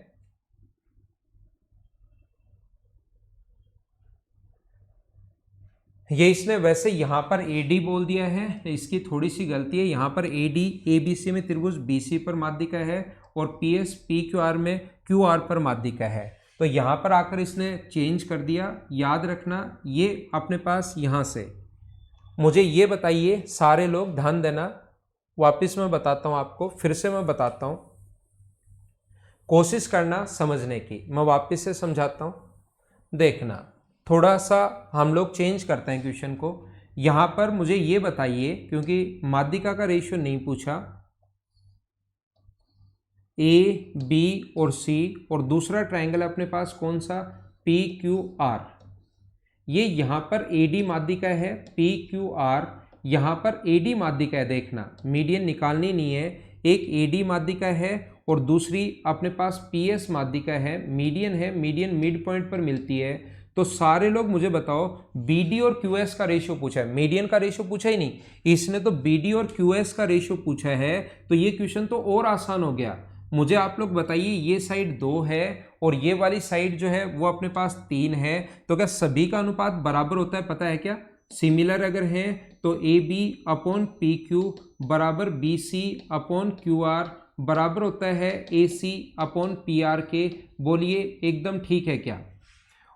A: ये इसने वैसे यहां पर ए डी बोल दिया है, इसकी थोड़ी सी गलती है। यहां पर A D A B C में त्रिभुज बी सी पर माध्यिका है और P S P Q R में क्यू आर पर माध्यिका है। तो यहां पर आकर इसने चेंज कर दिया। याद रखना ये अपने पास यहां से। मुझे ये बताइए सारे लोग, ध्यान देना, वापस मैं बताता हूं आपको, फिर से मैं बताता हूं, कोशिश करना समझने की। मैं वापस से समझाता हूं, देखना। थोड़ा सा हम लोग चेंज करते हैं क्वेश्चन को। यहां पर मुझे ये बताइए, क्योंकि माध्यिका का रेशियो नहीं पूछा, ए बी और सी, और दूसरा ट्रायंगल अपने पास कौन सा, पी क्यू आर। ये यहां पर ए डी माध्यिका है, पी क्यू आर यहां पर ए डी माध्यिका है। देखना मीडियन निकालनी नहीं है, एक ए डी माध्यिका है और दूसरी अपने पास पी एस माध्यिका है, मीडियन है, मीडियन मिड पॉइंट पर मिलती है। तो सारे लोग मुझे बताओ, बी डी और क्यू एस का रेशियो पूछा है, मीडियन का रेशियो पूछा ही नहीं, इसने तो बी डी और क्यू एस का रेशियो पूछा है। तो ये क्वेश्चन तो और आसान हो गया। मुझे आप लोग बताइए, ये साइड 2 है और ये वाली साइड जो है वो अपने पास 3 है, तो क्या सभी का अनुपात बराबर होता है? पता है क्या? सिमिलर अगर है तो A B upon P Q बराबर B C upon Q R बराबर होता है A C upon P R के। बोलिए एकदम ठीक है क्या?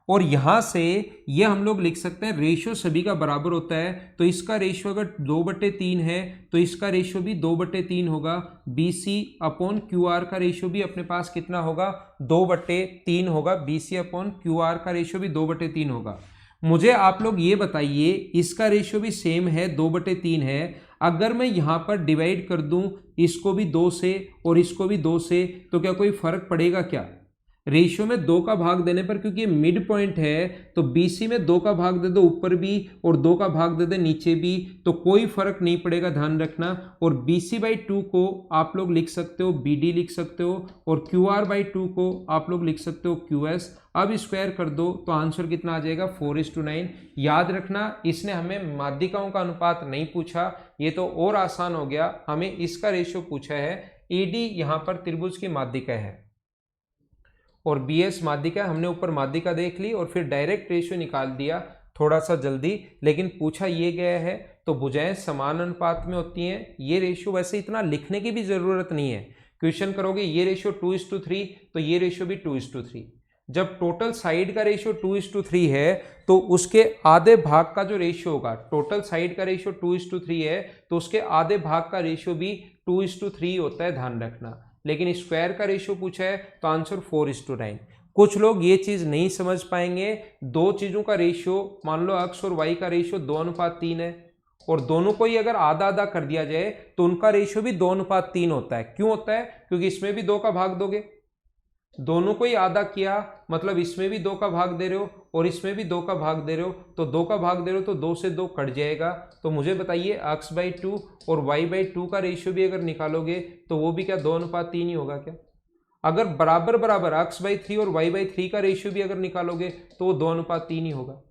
A: और यहां से ये हम लोग लिख सकते हैं रेशियो सभी का बराबर होता है, तो इसका रेशियो अगर 2/3 है तो इसका रेशियो भी 2/3 होगा। B C upon Q R का रेशियो भी अपने पास कितना होगा? 2/3 होगा। B C upon Q R का रेशियो भी 2/3 होगा। मुझे आप लोग ये बताइए, इसका रेशियो भी सेम है, 2/3 है। अगर मैं यहां पर डिवाइड कर दूं इसको भी 2 से और इसको भी 2 से, तो क्या कोई फर्क पड़ेगा क्या? रेशियो में 2 का भाग देने पर, क्योंकि ये मिड पॉइंट है, तो BC में 2 का भाग दे दो ऊपर भी और 2 का भाग दे दे नीचे भी, तो कोई फर्क नहीं पड़ेगा, ध्यान रखना। और BC/2 को आप लोग लिख सकते हो BD लिख सकते हो, और QR/2 को आप लोग लिख सकते हो QS। अब स्क्वायर कर दो तो आंसर कितना आ जाएगा? 4:9। याद रखना, इसने हमें माध्यिकाओं का अनुपात नहीं पूछा, ये तो और आसान हो गया। हमें इसका रेशियो पूछा है। AD यहाँ पर त्रिभुज की माध्यिका है और बी एस माध्यिका, हमने ऊपर माध्यिका देख ली और फिर डायरेक्ट रेशियो निकाल दिया, थोड़ा सा जल्दी। लेकिन पूछा ये गया है तो भुजाएं समान अनुपात में होती हैं। ये रेशियो वैसे इतना लिखने की भी जरूरत नहीं है। क्वेश्चन करोगे ये रेशियो 2:3 तो ये रेशियो भी 2:3। जब टोटल साइड का रेशियो 2:3 है तो उसके आधे भाग का जो रेशियो होगा, टोटल साइड का रेशियो 2:3 है तो उसके आधे भाग का रेशियो भी 2:3 होता है, ध्यान रखना। लेकिन स्क्वायर का रेशियो पूछा है तो आंसर 4:9। कुछ लोग ये चीज नहीं समझ पाएंगे, दो चीजों का रेशियो, मान लो x और y का रेशियो 2:3 है और दोनों को ही अगर आधा आधा कर दिया जाए तो उनका रेशियो भी 2:3 होता है। क्यों होता है? क्योंकि इसमें भी 2 का भाग दोगे, दोनों को ही आधा किया, मतलब इसमें भी 2 का भाग दे रहे हो और इसमें भी 2 का भाग दे रहे हो, तो 2 का भाग दे रहे हो तो 2 से 2 कट जाएगा। तो मुझे बताइए x/2 और y/2 का रेशियो भी अगर निकालोगे तो वो भी क्या 2:3 ही होगा क्या? अगर बराबर बराबर x/3 और y/3 का रेशियो भी अगर निकालोगे तो वो 2:3 ही होगा।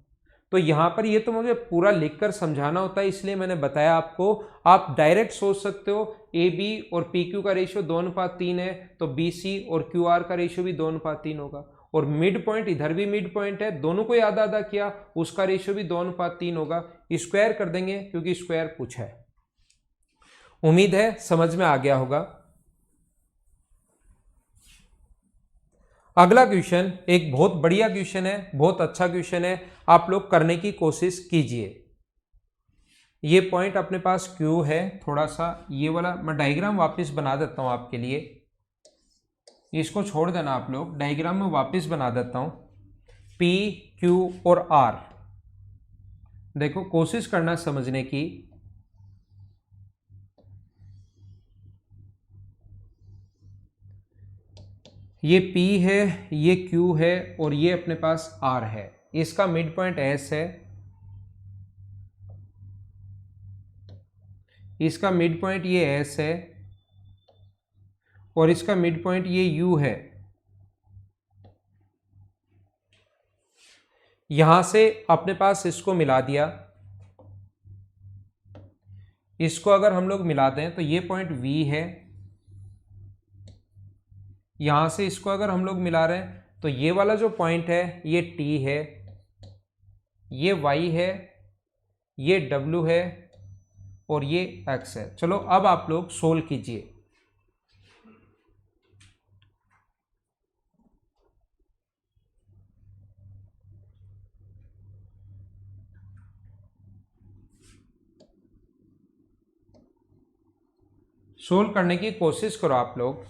A: तो यहां पर ये तो मुझे पूरा लिखकर समझाना होता है, इसलिए मैंने बताया आपको। आप डायरेक्ट सोच सकते हो ए बी और पी क्यू का रेशियो 2:3 है तो बी सी और क्यू आर का रेशियो भी 2:3 होगा। और मिड पॉइंट, इधर भी मिड पॉइंट है, दोनों को ही आधा आधा किया, उसका रेशियो भी 2:3 होगा। स्क्वायर कर देंगे क्योंकि स्क्वायर पूछा है। उम्मीद है समझ में आ गया होगा। अगला क्वेश्चन एक बहुत बढ़िया क्वेश्चन है, बहुत अच्छा क्वेश्चन है, आप लोग करने की कोशिश कीजिए। ये पॉइंट अपने पास क्यू है, थोड़ा सा ये वाला मैं डायग्राम वापस बना देता हूं आपके लिए, इसको छोड़ देना आप लोग, डायग्राम में वापस बना देता हूं। P, Q और R, देखो कोशिश करना समझने की। ये P है, ये Q है और ये अपने पास R है। इसका मिड पॉइंट S है, इसका मिड पॉइंट ये S है और इसका मिड पॉइंट ये U है। यहां से अपने पास इसको मिला दिया, इसको अगर हम लोग मिलाते हैं तो ये पॉइंट V है, यहां से इसको अगर हम लोग मिला रहे हैं तो ये वाला जो पॉइंट है ये T है, ये Y है, ये W है और ये X है। चलो अब आप लोग सोल्व कीजिए। सोल्व करने की कोशिश करो आप लोग।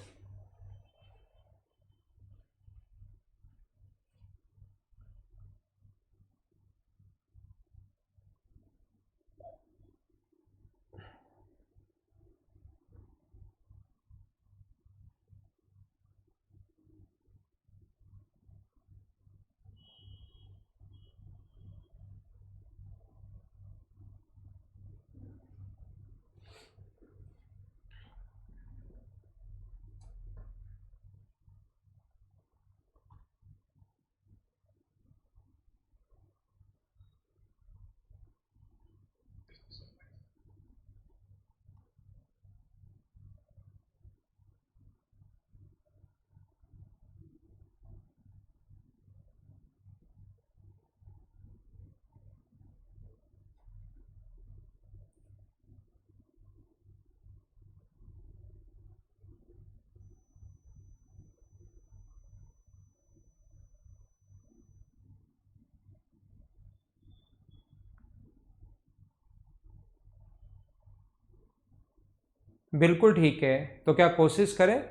A: बिल्कुल ठीक है, तो क्या कोशिश करें।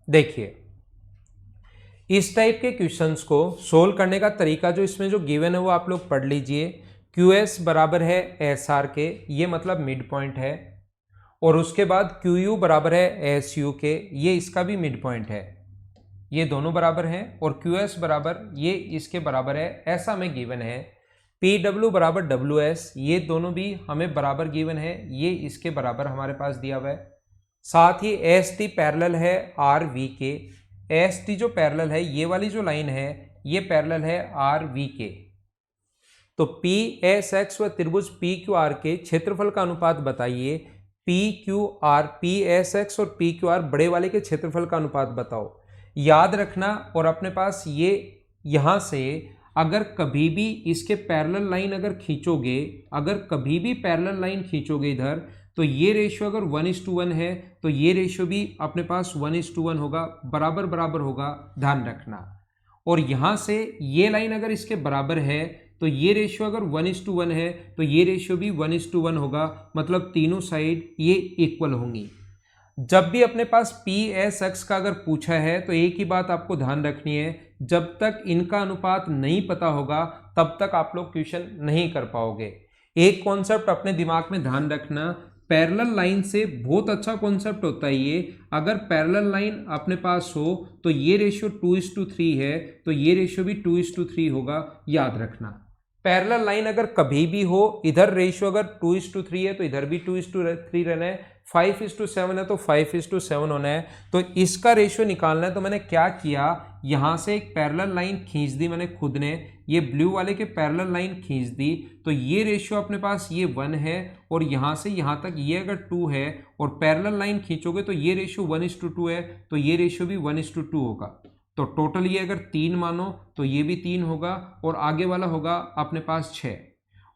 A: देखिए, इस टाइप के क्वेश्चंस को सोल्व करने का तरीका जो इसमें जो गिवन है वो आप लोग पढ़ लीजिए। QS बराबर है SR के, ये मतलब मिड पॉइंट है, और उसके बाद QU बराबर है SU के, ये इसका भी मिड पॉइंट है, ये दोनों बराबर हैं, और QS बराबर ये इसके बराबर है, ऐसा हमें गिवन है। PW बराबर WS, ये दोनों भी हमें बराबर गिवन है, ये इसके बराबर हमारे पास दिया हुआ है। साथ ही ST पैरेलल है RV के, ST जो पैरेलल है, ये वाली जो लाइन है ये पैरेलल है RV के। तो PSX व त्रिभुज PQR के क्षेत्रफल का अनुपात बताइए। PQR, PSX और PQR बड़े वाले के क्षेत्रफल का अनुपात बताओ। याद रखना, और अपने पास ये यहां से अगर कभी भी इसके पैरेलल लाइन अगर खींचोगे, अगर कभी भी पैरेलल लाइन खींचोगे इधर, तो ये रेशियो अगर 1:1 है तो ये रेशियो भी अपने पास 1:1 होगा, बराबर बराबर होगा, ध्यान रखना। और यहां से ये लाइन अगर इसके बराबर है तो ये रेशियो अगर 1:1 है तो ये रेशियो भी 1:1 होगा, मतलब तीनों साइड ये इक्वल होंगी। जब भी अपने पास PSX का अगर पूछा है तो एक ही बात आपको ध्यान रखनी है, जब तक इनका अनुपात नहीं पता होगा तब तक आप लोग क्वेश्चन नहीं कर पाओगे। एक कॉन्सेप्ट अपने दिमाग में ध्यान रखना, पैरेलल लाइन से बहुत अच्छा कॉन्सेप्ट होता है ये। अगर पैरेलल लाइन अपने पास हो तो ये रेशियो 2:3 है, तो ये रेशियो भी 2:3 होगा, याद रखना। पैरेलल लाइन अगर कभी भी हो, इधर रेशियो अगर 2:3 है तो इधर भी 2:3 रहना है, 5:7 है तो 5:7 होना है। तो इसका रेशियो निकालना है, तो मैंने क्या किया, यहां से एक पैरेलल लाइन खींच दी मैंने खुद ने, ये ब्लू वाले के पैरेलल लाइन खींच दी, तो ये रेशियो अपने पास ये 1 है, और यहां से यहां तक ये अगर 2 है, और पैरेलल लाइन खींचोगे तो ये रेशियो 1:2 है, तो ये रेशियो भी 1:2 होगा। तो टोटल ये अगर 3 मानो तो ये भी 3 होगा, और आगे वाला होगा अपने पास 6।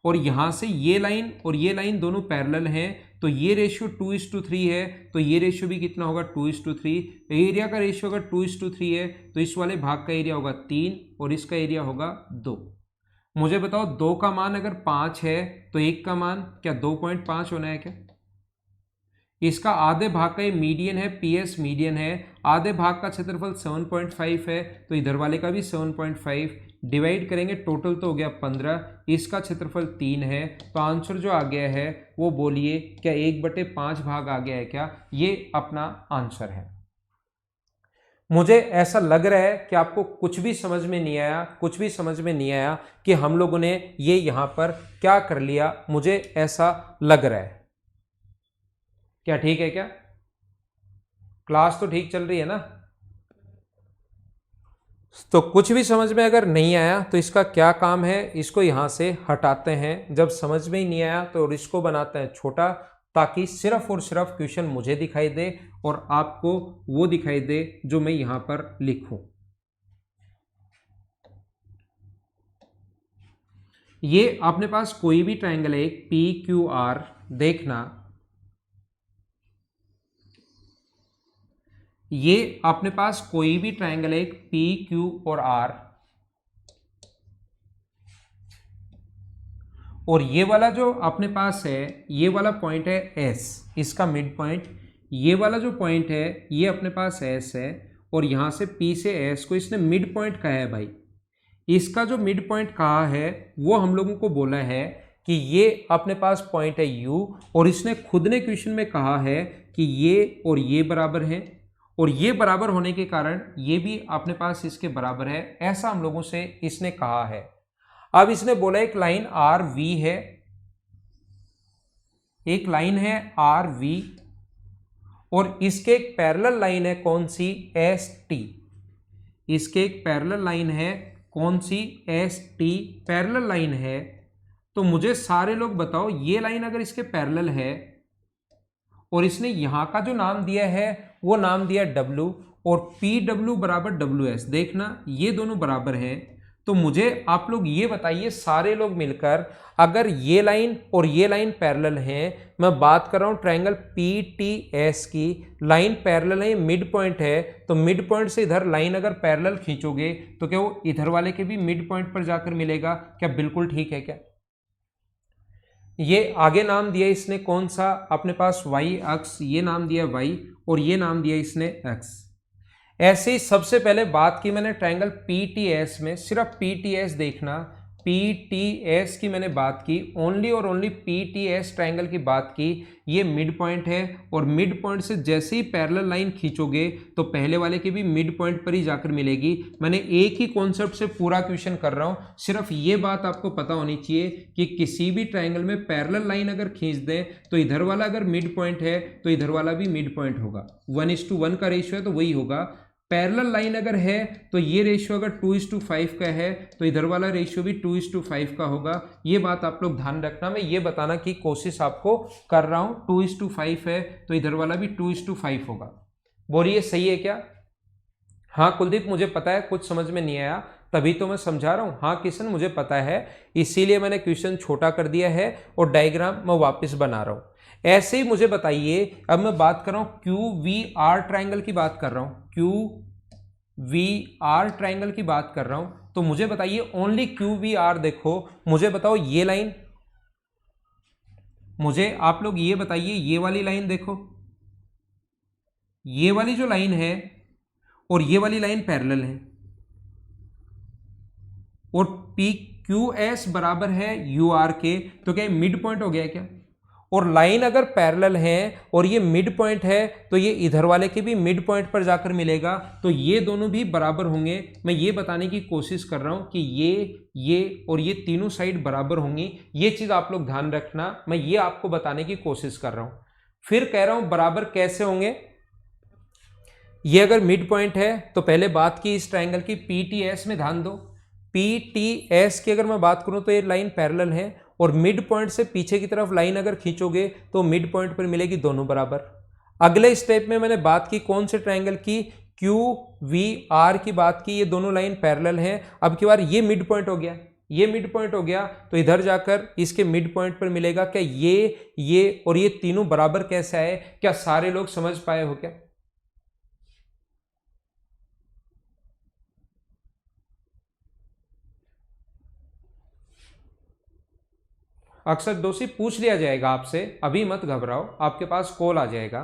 A: और यहां से ये लाइन और ये लाइन दोनों पैरेलल हैं, तो ये रेशियो 2:3 है, तो ये रेशियो भी कितना होगा 2:3। एरिया का रेशियो अगर 2:3 है तो इस वाले भाग का एरिया होगा 3 और इसका एरिया होगा 2। मुझे बताओ 2 का मान अगर 5 है तो 1 का मान क्या 2.5 होना है क्या? इसका आधे भाग का ये मीडियन है, PS मीडियन है, आधे भाग का क्षेत्रफल 7.5 है, तो इधर वाले का भी 7.5 डिवाइड करेंगे, टोटल तो हो गया 15, इसका क्षेत्रफल 3 है, तो आंसर जो आ गया है वो बोलिए क्या 1/5 भाग आ गया है क्या? ये अपना आंसर है। मुझे ऐसा लग रहा है कि आपको कुछ भी समझ में नहीं आया, कुछ भी समझ में नहीं आया कि हम लोगों ने ये यहां पर क्या कर लिया, मुझे ऐसा लग रहा है। क्या ठीक है क्या? क्लास तो ठीक चल रही है ना? तो कुछ भी समझ में अगर नहीं आया तो इसका क्या काम है, इसको यहाँ से हटाते हैं। जब समझ में ही नहीं आया तो इसको बनाते हैं छोटा, ताकि सिर्फ और सिर्फ क्वेश्चन मुझे दिखाई दे और आपको वो दिखाई दे जो मैं यहाँ पर लिखूं। ये अपने पास कोई भी ट्रायंगल है पी क्यू आर, देखना ये अपने पास कोई भी ट्रायंगल है पी क्यू और आर, और ये वाला जो अपने पास है ये वाला पॉइंट है एस, इसका मिड पॉइंट। ये वाला जो पॉइंट है ये अपने पास एस है, और यहां से पी से एस को इसने मिड पॉइंट कहा है भाई। इसका जो मिड पॉइंट कहा है वो हम लोगों को बोला है कि ये अपने पास पॉइंट है यू, और इसने खुद ने क्वेश्चन में कहा है कि ये और ये बराबर है, और ये बराबर होने के कारण ये भी अपने पास इसके बराबर है, ऐसा हम लोगों से इसने कहा है। अब इसने बोला एक लाइन आर वी है, एक लाइन है आर वी, और इसके एक पैरेलल लाइन है कौन सी, एस टी। इसके एक पैरेलल लाइन है कौन सी, एस टी पैरेलल लाइन है। तो मुझे सारे लोग बताओ, ये लाइन अगर इसके पैरेलल है और इसने यहां का जो नाम दिया है वो नाम दिया W, और पी डब्ल्यू बराबर डब्ल्यू एस, देखना ये दोनों बराबर हैं। तो मुझे आप लोग ये बताइए सारे लोग मिलकर, अगर ये लाइन और ये लाइन पैरेलल हैं, मैं बात कर रहा हूं ट्रायंगल पी टी एस की, लाइन पैरेलल है, मिड पॉइंट है, तो मिड पॉइंट से इधर लाइन अगर पैरेलल खींचोगे तो क्या वो इधर वाले के भी मिड पॉइंट पर जाकर मिलेगा क्या? बिल्कुल ठीक है क्या? ये आगे नाम दिया इसने कौन सा, अपने पास y अक्ष, ये नाम दिया y और ये नाम दिया इसने x। ऐसे ही सबसे पहले बात की मैंने ट्रायंगल PTS में, सिर्फ PTS देखना, PTS की मैंने बात की, ओनली और ओनली PTS ट्रायंगल की बात की। ये मिड पॉइंट है, और मिड पॉइंट से जैसे ही पैरेलल लाइन खींचोगे तो पहले वाले की भी मिड पॉइंट पर ही जाकर मिलेगी। मैंने एक ही कॉन्सेप्ट से पूरा क्वेश्चन कर रहा हूं, सिर्फ ये बात आपको पता होनी चाहिए कि किसी भी ट्रायंगल में पैरेलल लाइन अगर खींच दें तो इधर वाला अगर मिड पॉइंट है तो इधर वाला भी मिड पॉइंट होगा। 1:1 का रेशियो है तो वही होगा। पैरेलल लाइन अगर है तो ये रेशियो अगर 2:5 का है तो इधर वाला रेशियो भी 2:5 का होगा। ये बात आप लोग ध्यान रखना, मैं ये बताना की कोशिश आपको कर रहा हूं। 2:5 है तो इधर वाला भी 2:5 होगा। बोलिए सही है क्या? हाँ कुलदीप मुझे पता है, कुछ समझ में नहीं आया तभी तो मैं समझा रहा हूं। हाँ किशन मुझे पता है, इसीलिए मैंने क्वेश्चन छोटा कर दिया है और डायग्राम मैं वापस बना रहा हूं। ऐसे ही मुझे बताइए, अब मैं बात कर रहा हूं क्यू वी आर ट्राइंगल की बात कर रहा हूं, क्यू वी आर ट्राइंगल की बात कर रहा हूं, तो मुझे बताइए ओनली क्यू वी आर। देखो मुझे बताओ ये लाइन, मुझे आप लोग ये बताइए ये वाली लाइन देखो, ये वाली जो लाइन है और ये वाली लाइन पैरेलल है, और पी क्यू एस बराबर है यू आर के, तो क्या मिड पॉइंट हो गया क्या? और लाइन अगर पैरेलल है और ये मिड पॉइंट है तो ये इधर वाले के भी मिड पॉइंट पर जाकर मिलेगा, तो ये दोनों भी बराबर होंगे। मैं ये बताने की कोशिश कर रहा हूं कि ये और ये तीनों साइड बराबर होंगी। ये चीज आप लोग ध्यान रखना, मैं ये आपको बताने की कोशिश कर रहा हूं। फिर कह रहा हूं बराबर कैसे होंगे। ये अगर मिड पॉइंट है तो पहले बात की इस ट्राइंगल की PTS में ध्यान दो, PTS की अगर मैं बात करूं तो ये लाइन पैरेलल है, और मिड पॉइंट से पीछे की तरफ लाइन अगर खींचोगे तो मिड पॉइंट पर मिलेगी दोनों बराबर। अगले स्टेप में मैंने बात की कौन से ट्राइंगल की, QVR की बात की, ये दोनों लाइन पैरेलल हैं। अब की बार ये मिड पॉइंट हो गया, ये मिड पॉइंट हो गया तो इधर जाकर इसके मिड पॉइंट पर मिलेगा। क्या ये और ये तीनों बराबर कैसे आए? क्या सारे लोग समझ पाए हो क्या? अक्सर दोषी पूछ लिया जाएगा आपसे, अभी मत घबराओ, आपके पास कॉल आ जाएगा।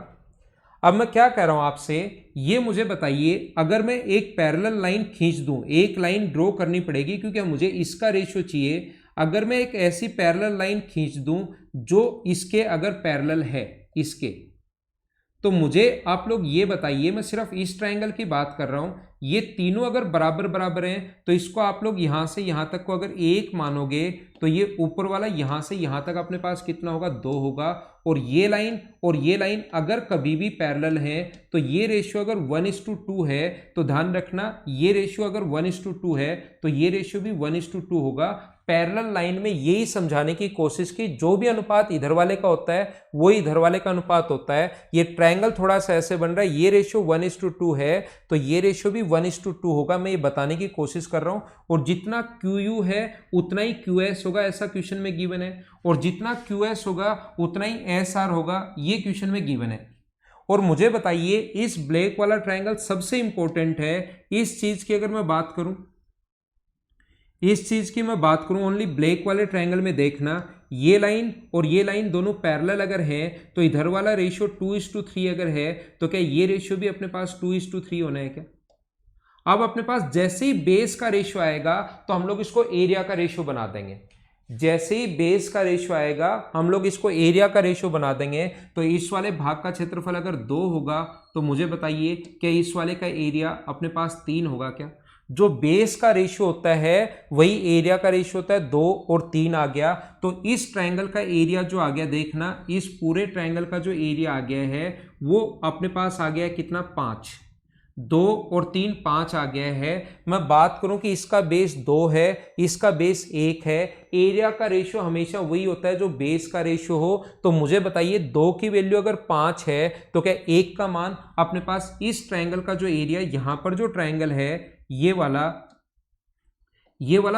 A: अब मैं क्या कह रहा हूं आपसे, ये मुझे बताइए अगर मैं एक पैरेलल लाइन खींच दूं, एक लाइन ड्रॉ करनी पड़ेगी क्योंकि मुझे इसका रेशियो चाहिए। अगर मैं एक ऐसी पैरेलल लाइन खींच दूं जो इसके अगर पैरेलल है इसके, तो मुझे आप लोग ये बताइए, मैं सिर्फ इस ट्राइंगल की बात कर रहा हूं, ये तीनों अगर बराबर बराबर हैं तो इसको आप लोग यहां से यहां तक को अगर 1 मानोगे तो ये ऊपर वाला यहां से यहां तक अपने पास कितना होगा, 2 होगा। और ये लाइन अगर कभी भी पैरेलल है तो ये रेशियो अगर 1:2 है तो ध्यान रखना, ये रेशियो अगर 1:2 है तो ये रेशियो भी 1:2 होगा। पैरेलल लाइन में यही समझाने की कोशिश की, जो भी अनुपात इधर वाले का होता है वो इधर वाले का अनुपात होता है। ये ट्रायंगल थोड़ा सा ऐसे बन रहा है, ये रेशियो 1:2 है तो ये रेशियो भी 1:2 होगा। मैं ये बताने की कोशिश कर रहा हूं। और जितना QU है उतना ही QS होगा, ऐसा क्वेश्चन में गिवन है। और जितना QS होगा उतना ही SR होगा, ये क्वेश्चन में गिवन है। और मुझे बताइए, इस ब्लैक वाला ट्रायंगल सबसे इंपॉर्टेंट है। इस चीज की अगर मैं बात करूं, ओनली ब्लैक वाले ट्रायंगल में देखना, ये लाइन और ये लाइन दोनों पैरेलल अगर है तो इधर वाला रेशियो 2:3 अगर है तो क्या ये रेशियो भी अपने पास 2:3 होना है क्या? अब अपने पास जैसे ही बेस का रेशियो आएगा तो हम लोग इसको एरिया का रेशियो बना देंगे। जैसे ही बेस का रेशियो आएगा हम लोग इसको एरिया का रेशियो बना देंगे। तो इस वाले भाग का क्षेत्रफल अगर 2 होगा तो मुझे बताइए क्या इस वाले का एरिया अपने पास 3 होगा क्या? जो बेस का रेशियो होता है वही एरिया का रेशियो होता है, 2 और 3 आ गया। तो इस ट्रायंगल का एरिया जो आ गया, देखना इस पूरे ट्रायंगल का जो एरिया आ गया है वो अपने पास आ गया है कितना, 5। 2 और 3 5 आ गया है। मैं बात करूं कि इसका बेस 2 है, इसका बेस 1 है। एरिया का रेशियो हमेशा वही होता है जो बेस का रेशियो हो। तो मुझे बताइए 2 की वैल्यू अगर 5 है तो क्या 1 का मान अपने पास इस ट्रायंगल का जो एरिया, यहां पर जो ट्रायंगल है ये वाला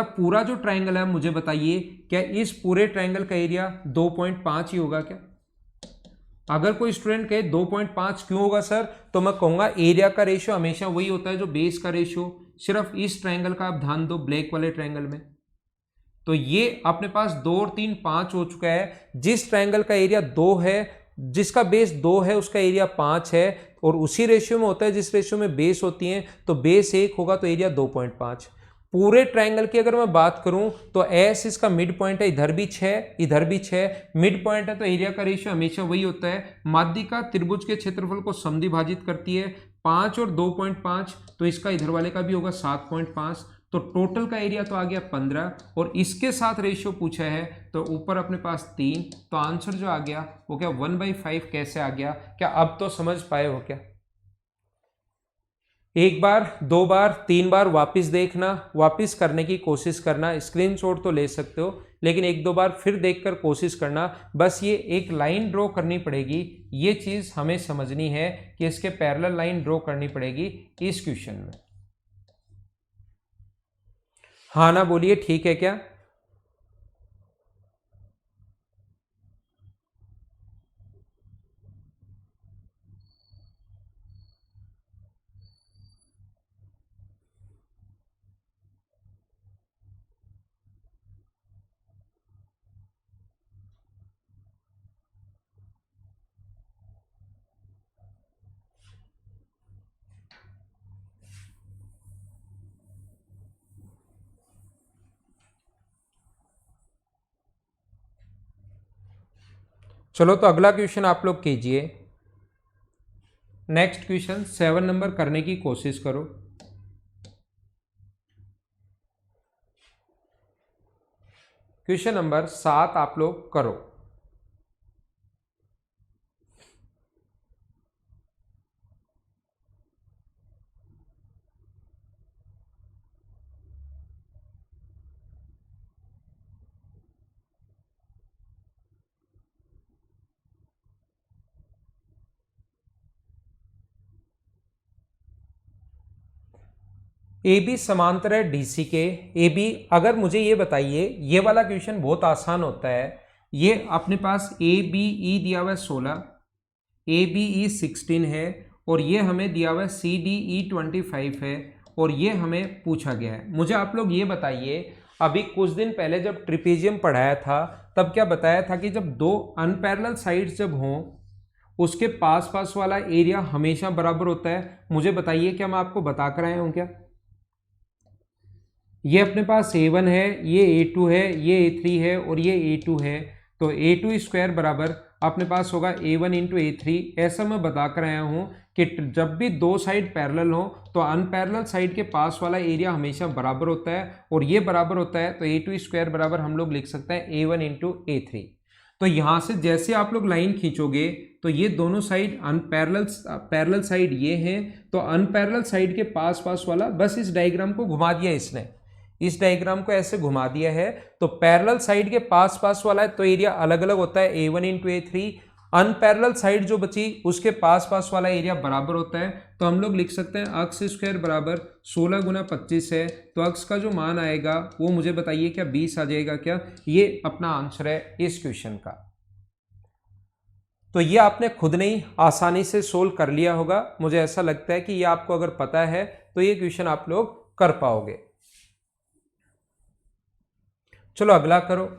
A: पूरा जो ट्रायंगल है, मुझे बताइए क्या इस पूरे ट्रायंगल का एरिया 2.5 ही होगा क्या? अगर कोई स्टूडेंट कहे 2.5 क्यों होगा सर, तो मैं कहूंगा एरिया का रेशियो हमेशा वही होता है जो बेस का रेशियो। सिर्फ इस ट्रायंगल का आप ध्यान दो, ब्लैक वाले ट्रायंगल में। तो ये अपने पास 2 और 3 5 हो चुका है। जिस ट्रायंगल का एरिया 2 है, जिसका बेस 2 है, उसका एरिया 5 है। और उसी रेशियो में होता है जिस रेशियो में बेस होती है। तो बेस 1 होगा तो एरिया 2.5। पूरे ट्रायंगल की अगर मैं बात करूं तो एस इसका मिड पॉइंट है, इधर भी 6 इधर भी 6, मिड पॉइंट है तो एरिया का रेशियो हमेशा वही होता है। माध्यिका त्रिभुज के क्षेत्रफल को समद्विभाजित करती है, 5 और 2.5, तो इसका इधर वाले का भी होगा 7.5। तो टोटल का एरिया तो आ गया 15 और इसके साथ रेशियो पूछा है तो ऊपर अपने पास 3। तो आंसर जो आ गया वो क्या 1/5 कैसे आ गया? क्या अब तो समझ पाए हो क्या? एक बार, 2 बार, 3 बार वापस देखना, वापस करने की कोशिश करना। स्क्रीनशॉट तो ले सकते हो लेकिन 1-2 बार फिर देखकर कोशिश करना। बस ये एक लाइन ड्रॉ करनी पड़ेगी, ये चीज हमें समझनी है कि इसके पैरेलल लाइन ड्रॉ करनी पड़ेगी इस क्वेश्चन में। हाँ ना बोलिए, ठीक है क्या? चलो तो अगला क्वेश्चन आप लोग कीजिए। नेक्स्ट क्वेश्चन 7 नंबर करने की कोशिश करो। क्वेश्चन नंबर 7 आप लोग करो। ए बी समांतर है डीसी के। ए बी, अगर मुझे ये बताइए, ये वाला क्वेश्चन बहुत आसान होता है। ये अपने पास ए बी ई दिया हुआ है 16, ए बी ई 16 है और ये हमें दिया हुआ है सी डी ई 25 है और ये हमें पूछा गया है। मुझे आप लोग ये बताइए, अभी कुछ दिन पहले जब ट्रिपेजियम पढ़ाया था तब क्या बताया था कि जब 2 अनपैरेलल साइड्स जब हों उसके पास पास वाला एरिया हमेशा बराबर होता है। मुझे बताइए क्या मैं आपको बता कर आया हूं क्या? ये अपने पास A1 है, ये A2 है, ये A3 है और ये A2 है। तो a2 बराबर अपने पास होगा a1 इंटू a3। ऐसा मैं बता कर आया हूं कि जब भी दो साइड पैरेलल हो तो अनपैरेलल साइड के पास वाला एरिया हमेशा बराबर होता है, और ये बराबर होता है तो a2 बराबर हम लोग लिख सकते हैं a1 इंटू a3। तो यहां से जैसे आप लोग लाइन खींचोगे तो ये दोनों साइड पैरेलल साइड ये हैं, तो अनपैरेलल साइड के पास पास वाला, बस इस डायग्राम को घुमा दिया इसने, इस डायग्राम को ऐसे घुमा दिया है, तो पैरेलल साइड के पास पास वाला है तो एरिया अलग अलग होता है a1 into a3। Unparalleled side जो बची उसके पास पास वाला एरिया बराबर होता है, तो हम लोग लिख सकते हैं अक्स स्क्वायर बराबर 16 गुना 25 है, तो अक्स का जो मान आएगा वो मुझे बताइए क्या 20 आ जाएगा क्या? ये अपना आंसर है इस क्वेश्चन का। तो ये आपने खुद नहीं आसानी से सोल्व कर लिया होगा, मुझे ऐसा लगता है कि ये आपको अगर पता है तो ये क्वेश्चन आप लोग कर पाओगे। चलो अगला करो।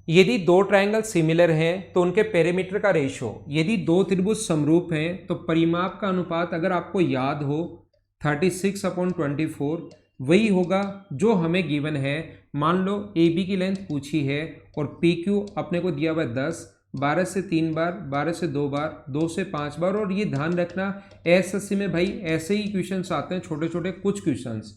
A: यदि दो ट्रायंगल सिमिलर हैं तो उनके पेरीमीटर का रेशियो, यदि दो त्रिभुज समरूप हैं तो परिमाप का अनुपात अगर आपको याद हो 36/24 वही होगा जो हमें गिवन है। मान लो ए बी की लेंथ पूछी है और पी क्यू अपने को दिया हुआ है 10, 12 से 3 बार, 12 से 2 बार, 2 से 5 बार। और ये ध्यान रखना एसएससी में भाई ऐसे ही क्वेश्चंस आते हैं, छोटे छोटे कुछ क्वेश्चंस।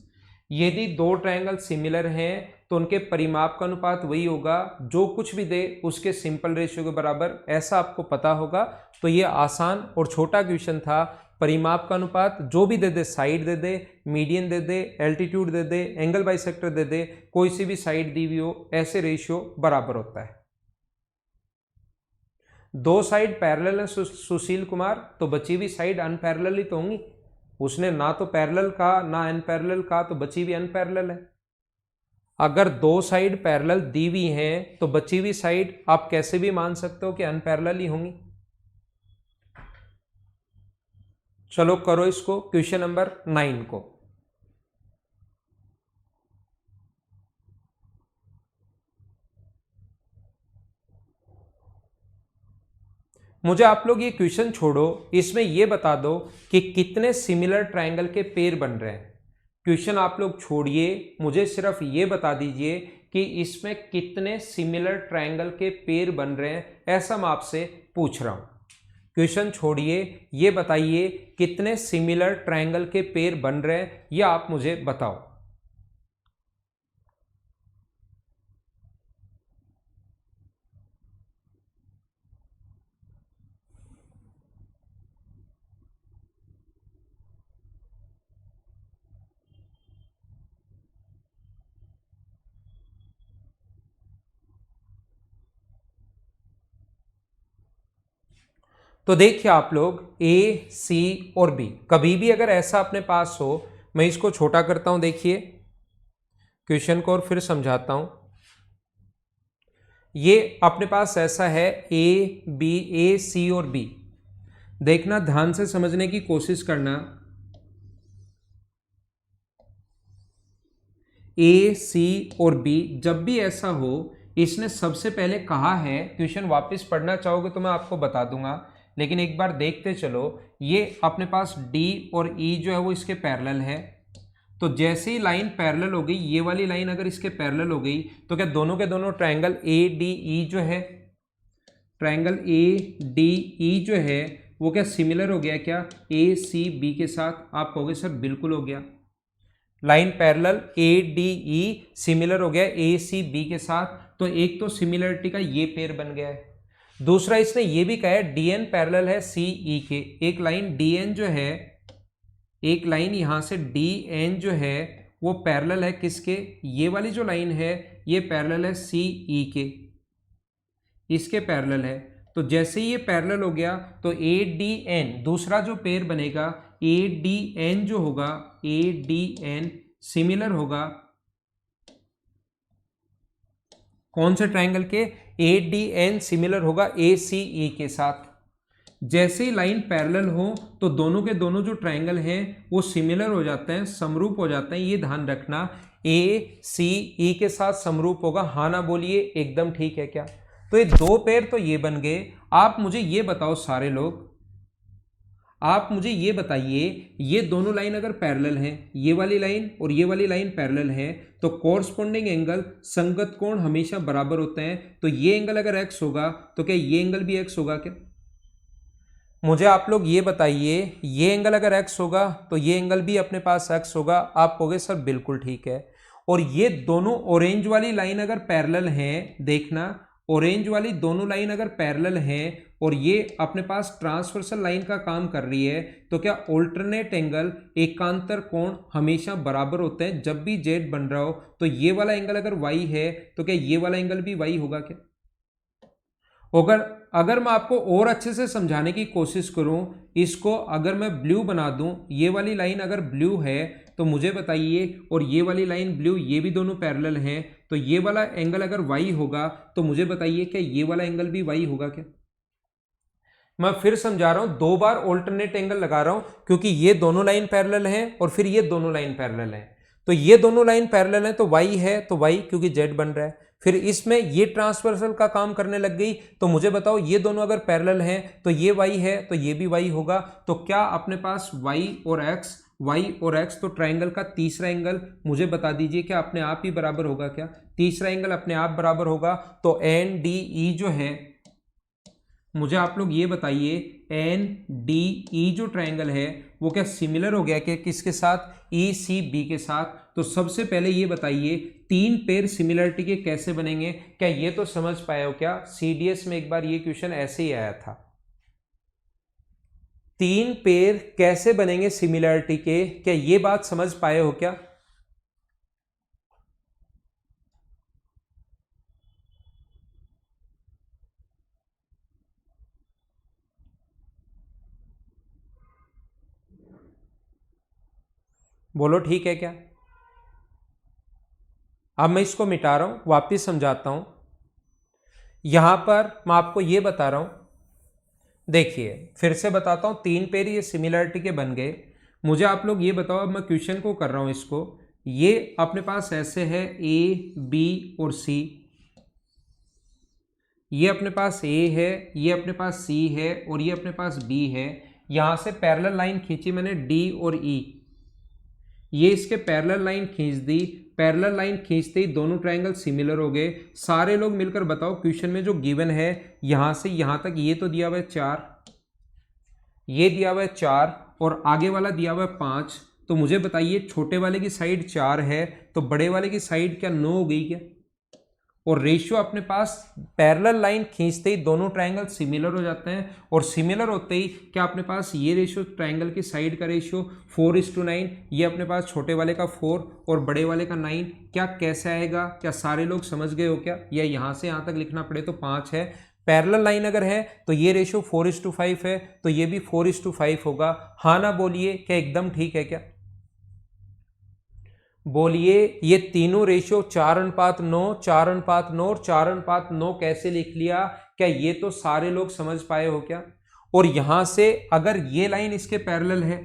A: यदि दो ट्रायंगल सिमिलर हैं तो उनके परिमाप का अनुपात वही होगा जो कुछ भी दे उसके सिंपल रेशियो के बराबर, ऐसा आपको पता होगा। तो ये आसान और छोटा क्वेश्चन था। परिमाप का अनुपात जो भी दे दे, साइड दे दे, मीडियन दे दे, एल्टीट्यूड दे दे, एंगल बाइसेक्टर दे दे, कोई सी भी साइड दी हुई हो, ऐसे रेशियो बराबर होता है। दो साइड पैरेलल है सुशील कुमार, तो बची हुई साइड अनपैरेलल ही तो होंगी। उसने ना तो पैरेलल कहा ना अनपैरेलल कहा, तो बची हुई अनपैरेलल है। अगर दो साइड पैरेलल दी हुई हैं तो बची हुई साइड आप कैसे भी मान सकते हो कि अनपैरेलल ही होंगी। चलो करो इसको, क्वेश्चन नंबर 9 को। मुझे आप लोग ये क्वेश्चन छोड़ो, इसमें ये बता दो कि कितने सिमिलर ट्रायंगल के पेयर बन रहे हैं। क्वेश्चन आप लोग छोड़िए, मुझे सिर्फ ये बता दीजिए कि इसमें कितने सिमिलर ट्रायंगल के पेयर बन रहे हैं, ऐसा मैं आपसे पूछ रहा हूं। क्वेश्चन छोड़िए, ये बताइए कितने सिमिलर ट्रायंगल के पेयर बन रहे हैं, ये आप मुझे बताओ। तो देखिए आप लोग ए, सी और बी, कभी भी अगर ऐसा अपने पास हो, मैं इसको छोटा करता हूं, देखिए क्वेश्चन को और फिर समझाता हूं। ये अपने पास ऐसा है ए बी, ए सी और बी। देखना, ध्यान से समझने की कोशिश करना। ए सी और बी जब भी ऐसा हो, इसने सबसे पहले कहा है, क्वेश्चन वापस पढ़ना चाहोगे तो मैं आपको बता दूंगा, लेकिन एक बार देखते चलो। ये अपने पास डी और ई जो है वो इसके पैरेलल है, तो जैसे ही लाइन पैरेलल हो गई, ये वाली लाइन अगर इसके पैरेलल हो गई तो क्या दोनों के दोनों ट्रायंगल ए डी ई जो है, ट्रायंगल ए डी ई जो है वो क्या सिमिलर हो गया क्या ए सी बी के साथ? आप कहोगे सर बिल्कुल हो गया। Line parallel A D E similar हो गया ए सी बी के साथ, तो एक तो सिमिलरिटी का ये पेयर बन गया है। दूसरा इसने ये भी कहा है डी एन पैरेलल है सी ई के। एक लाइन डी एन जो है, एक लाइन यहां से डी एन जो है वो पैरेलल है किसके? ये वाली जो लाइन है ये पैरेलल है सी ई के, इसके पैरेलल है। तो जैसे ये पैरेलल हो गया तो ए डी एन, दूसरा जो पेयर बनेगा ए डी एन जो होगा, ए डी एन सिमिलर होगा कौन से ट्रायंगल के? ए डी एन सिमिलर होगा ए सी ई के साथ। जैसे ही लाइन पैरेलल हो तो दोनों के दोनों जो ट्रायंगल हैं वो सिमिलर हो जाते हैं, समरूप हो जाते हैं। ये ध्यान रखना, ए सी ई के साथ समरूप होगा। हाँ ना बोलिए, एकदम ठीक है क्या? तो ये दो पेयर तो ये बन गए। आप मुझे ये बताओ सारे लोग, आप मुझे ये बताइए, ये दोनों लाइन अगर पैरेलल हैं, ये वाली लाइन और ये वाली लाइन पैरेलल हैं, तो कॉरस्पॉन्डिंग एंगल संगत कोण हमेशा बराबर होते हैं। तो ये एंगल अगर x होगा तो क्या ये एंगल भी x होगा क्या? मुझे आप लोग ये बताइए, ये एंगल अगर x होगा तो ये एंगल भी अपने पास x होगा। आप कहोगे सर बिल्कुल ठीक है। और ये दोनों ऑरेंज वाली लाइन अगर पैरेलल हैं, देखना ऑरेंज वाली दोनों लाइन अगर पैरेलल हैं और ये अपने पास ट्रांसवर्सल लाइन का काम कर रही है, तो क्या ऑल्टरनेट एंगल एकांतर कोण हमेशा बराबर होते हैं? जब भी जेड बन रहा हो तो ये वाला एंगल अगर y है तो क्या ये वाला एंगल भी y होगा क्या? अगर मैं आपको और अच्छे से समझाने की कोशिश करूं, इसको अगर मैं ब्लू बना दूं, ये वाली लाइन अगर ब्लू है तो मुझे बताइए, और ये वाली लाइन ब्लू, ये भी दोनों पैरेलल हैं, तो ये वाला एंगल अगर y होगा तो मुझे बताइए क्या ये वाला एंगल भी y होगा क्या? मैं फिर समझा रहा हूं, 2 बार ऑल्टरनेट एंगल लगा रहा हूं क्योंकि ये दोनों लाइन पैरेलल हैं और फिर ये दोनों लाइन पैरेलल हैं। तो ये दोनों लाइन पैरेलल हैं तो y है, तो y क्योंकि z बन रहा है। फिर इसमें ये ट्रांसवर्सल का काम करने लग गई, तो मुझे बताओ ये दोनों अगर पैरेलल हैं तो ये y है तो ये भी y होगा। तो क्या अपने पास y और x तो ट्राइंगल का तीसरा एंगल मुझे बता दीजिए क्या अपने आप ही बराबर होगा क्या? तीसरा एंगल अपने आप बराबर होगा। तो NDE जो है, मुझे आप लोग ये बताइए, NDE जो ट्राइंगल है वो क्या सिमिलर हो गया क्या किसके साथ? ECB के साथ। तो सबसे पहले ये बताइए, 3 पेयर सिमिलरिटी के कैसे बनेंगे? क्या ये तो समझ पाए हो क्या? CDS में एक बार ये क्वेश्चन ऐसे ही आया था। 3 पेयर कैसे बनेंगे सिमिलरिटी के, क्या ये बात समझ पाए हो क्या? बोलो ठीक है क्या? अब मैं इसको मिटा रहा हूं, वापिस समझाता हूं। यहां पर मैं आपको यह बता रहा हूं, देखिए फिर से बताता हूं, 3 पेयर ये सिमिलरिटी के बन गए। मुझे आप लोग ये बताओ, अब मैं क्वेश्चन को कर रहा हूं इसको, ये अपने पास ऐसे है A, B और C, ये अपने पास A है, ये अपने पास C है और ये अपने पास B है। यहां से पैरेलल लाइन खींची मैंने D और E, ये इसके पैरेलल लाइन खींच दी। पैरेलल लाइन खींचते ही दोनों ट्रायंगल सिमिलर हो गए। सारे लोग मिलकर बताओ, क्वेश्चन में जो गिवन है यहां से यहां तक ये तो दिया हुआ है 4, ये दिया हुआ है 4 और आगे वाला दिया हुआ है 5। तो मुझे बताइए, छोटे वाले की साइड 4 है तो बड़े वाले की साइड क्या 9 हो गई क्या? और रेशियो अपने पास पैरेलल लाइन खींचते ही दोनों ट्रायंगल सिमिलर हो जाते हैं, और सिमिलर होते ही क्या अपने पास ये रेशियो ट्रायंगल की साइड का रेशियो 4:9, ये अपने पास छोटे वाले का 4 और बड़े वाले का 9। क्या कैसे आएगा? क्या सारे लोग समझ गए हो क्या? या यहाँ से यहाँ तक लिखना पड़े तो 5 है। पैरेलल लाइन अगर है तो ये रेशियो 4:5 है, तो ये भी 4:5 होगा। हाँ ना बोलिए, क्या एकदम ठीक है क्या? बोलिए, ये तीनों रेशियो 4:9, 4:9 और 4:9 कैसे लिख लिया? क्या ये तो सारे लोग समझ पाए हो क्या? और यहां से अगर ये लाइन इसके पैरेलल है,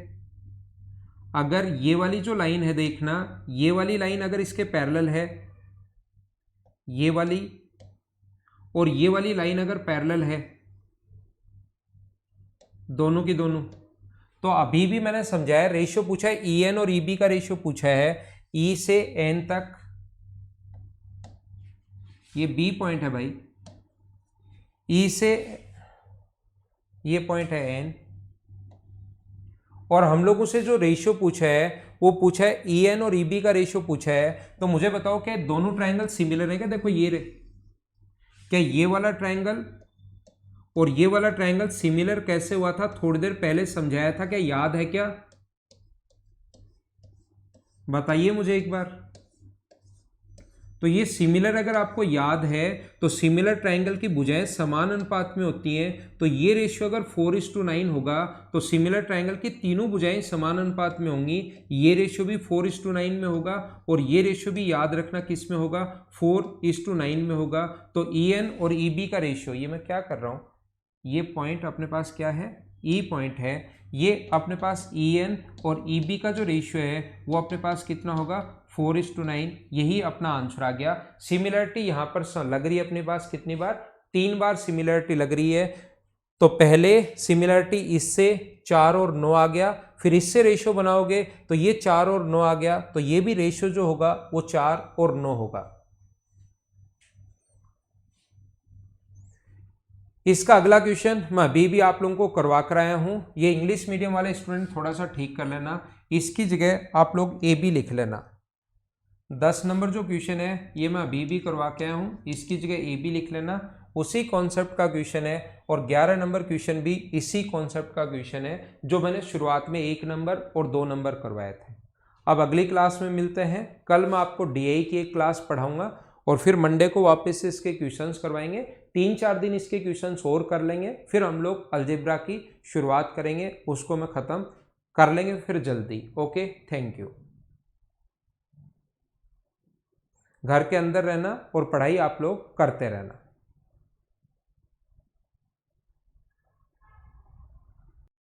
A: अगर ये वाली जो लाइन है देखना, ये वाली लाइन अगर इसके पैरेलल है, ये वाली और ये वाली लाइन अगर पैरेलल है, दोनों की दोनों, तो अभी भी मैंने समझाया, रेशियो पूछा है EN और EB का रेशियो पूछा है। E से N तक ये B पॉइंट है भाई, E से ये पॉइंट है N, और हम लोगों से जो रेशियो पूछा है वो पूछा है EN और EB का रेशियो पूछा है। तो मुझे बताओ क्या दोनों ट्रायंगल सिमिलर है क्या? देखो क्या ये वाला ट्रायंगल और ये वाला ट्रायंगल सिमिलर कैसे हुआ था? थोड़ी देर पहले समझाया था, क्या याद है क्या? बताइए मुझे एक बार। तो ये सिमिलर अगर आपको याद है तो सिमिलर ट्रायंगल की भुजाएं समान अनुपात में होती हैं। तो ये रेशियो अगर 4:9 होगा तो सिमिलर ट्रायंगल की तीनों भुजाएं समान अनुपात में होंगी। ये रेशियो भी 4:9 में होगा और ये रेशियो भी याद रखना किस में होगा? 4:9 में होगा। तो EN और EB का रेशियो, ये मैं क्या कर रहा हूँ, ये पॉइंट अपने पास क्या है? E पॉइंट है। ये अपने पास EN और EB का जो रेशियो है वो अपने पास कितना होगा? 4:9। यही अपना आंसर आ गया। सिमिलरिटी यहाँ पर लग रही है अपने पास कितनी बार? 3 बार सिमिलरिटी लग रही है। तो पहले सिमिलरिटी इससे, 4 और 9 आ गया, फिर इससे रेशो बनाओगे तो ये 4 और 9 आ गया, तो ये भी रेशो जो होगा वो 4 और 9 होगा। इसका अगला क्वेश्चन मैं अभी भी आप लोगों को करवा कर आया हूं, ये इंग्लिश मीडियम वाले स्टूडेंट थोड़ा सा ठीक कर लेना, इसकी जगह आप लोग ए बी लिख लेना। 10 नंबर जो क्वेश्चन है ये मैं अभी भी करवा के आया हूं, इसकी जगह ए बी लिख लेना, उसी कॉन्सेप्ट का क्वेश्चन है। और 11 नंबर क्वेश्चन भी इसी कॉन्सेप्ट का क्वेश्चन है जो मैंने शुरुआत में 1 नंबर और 2 नंबर करवाए थे। अब अगली क्लास में मिलते हैं, कल मैं आपको डीआई की एक क्लास पढ़ाऊंगा और फिर मंडे को वापस से इसके क्वेश्चंस करवाएंगे, 3-4 दिन इसके क्वेश्चंस और कर लेंगे, फिर हम लोग अलजेब्रा की शुरुआत करेंगे, उसको मैं ख़त्म कर लेंगे फिर जल्दी। Okay, thank you. घर के अंदर रहना और पढ़ाई आप लोग करते रहना।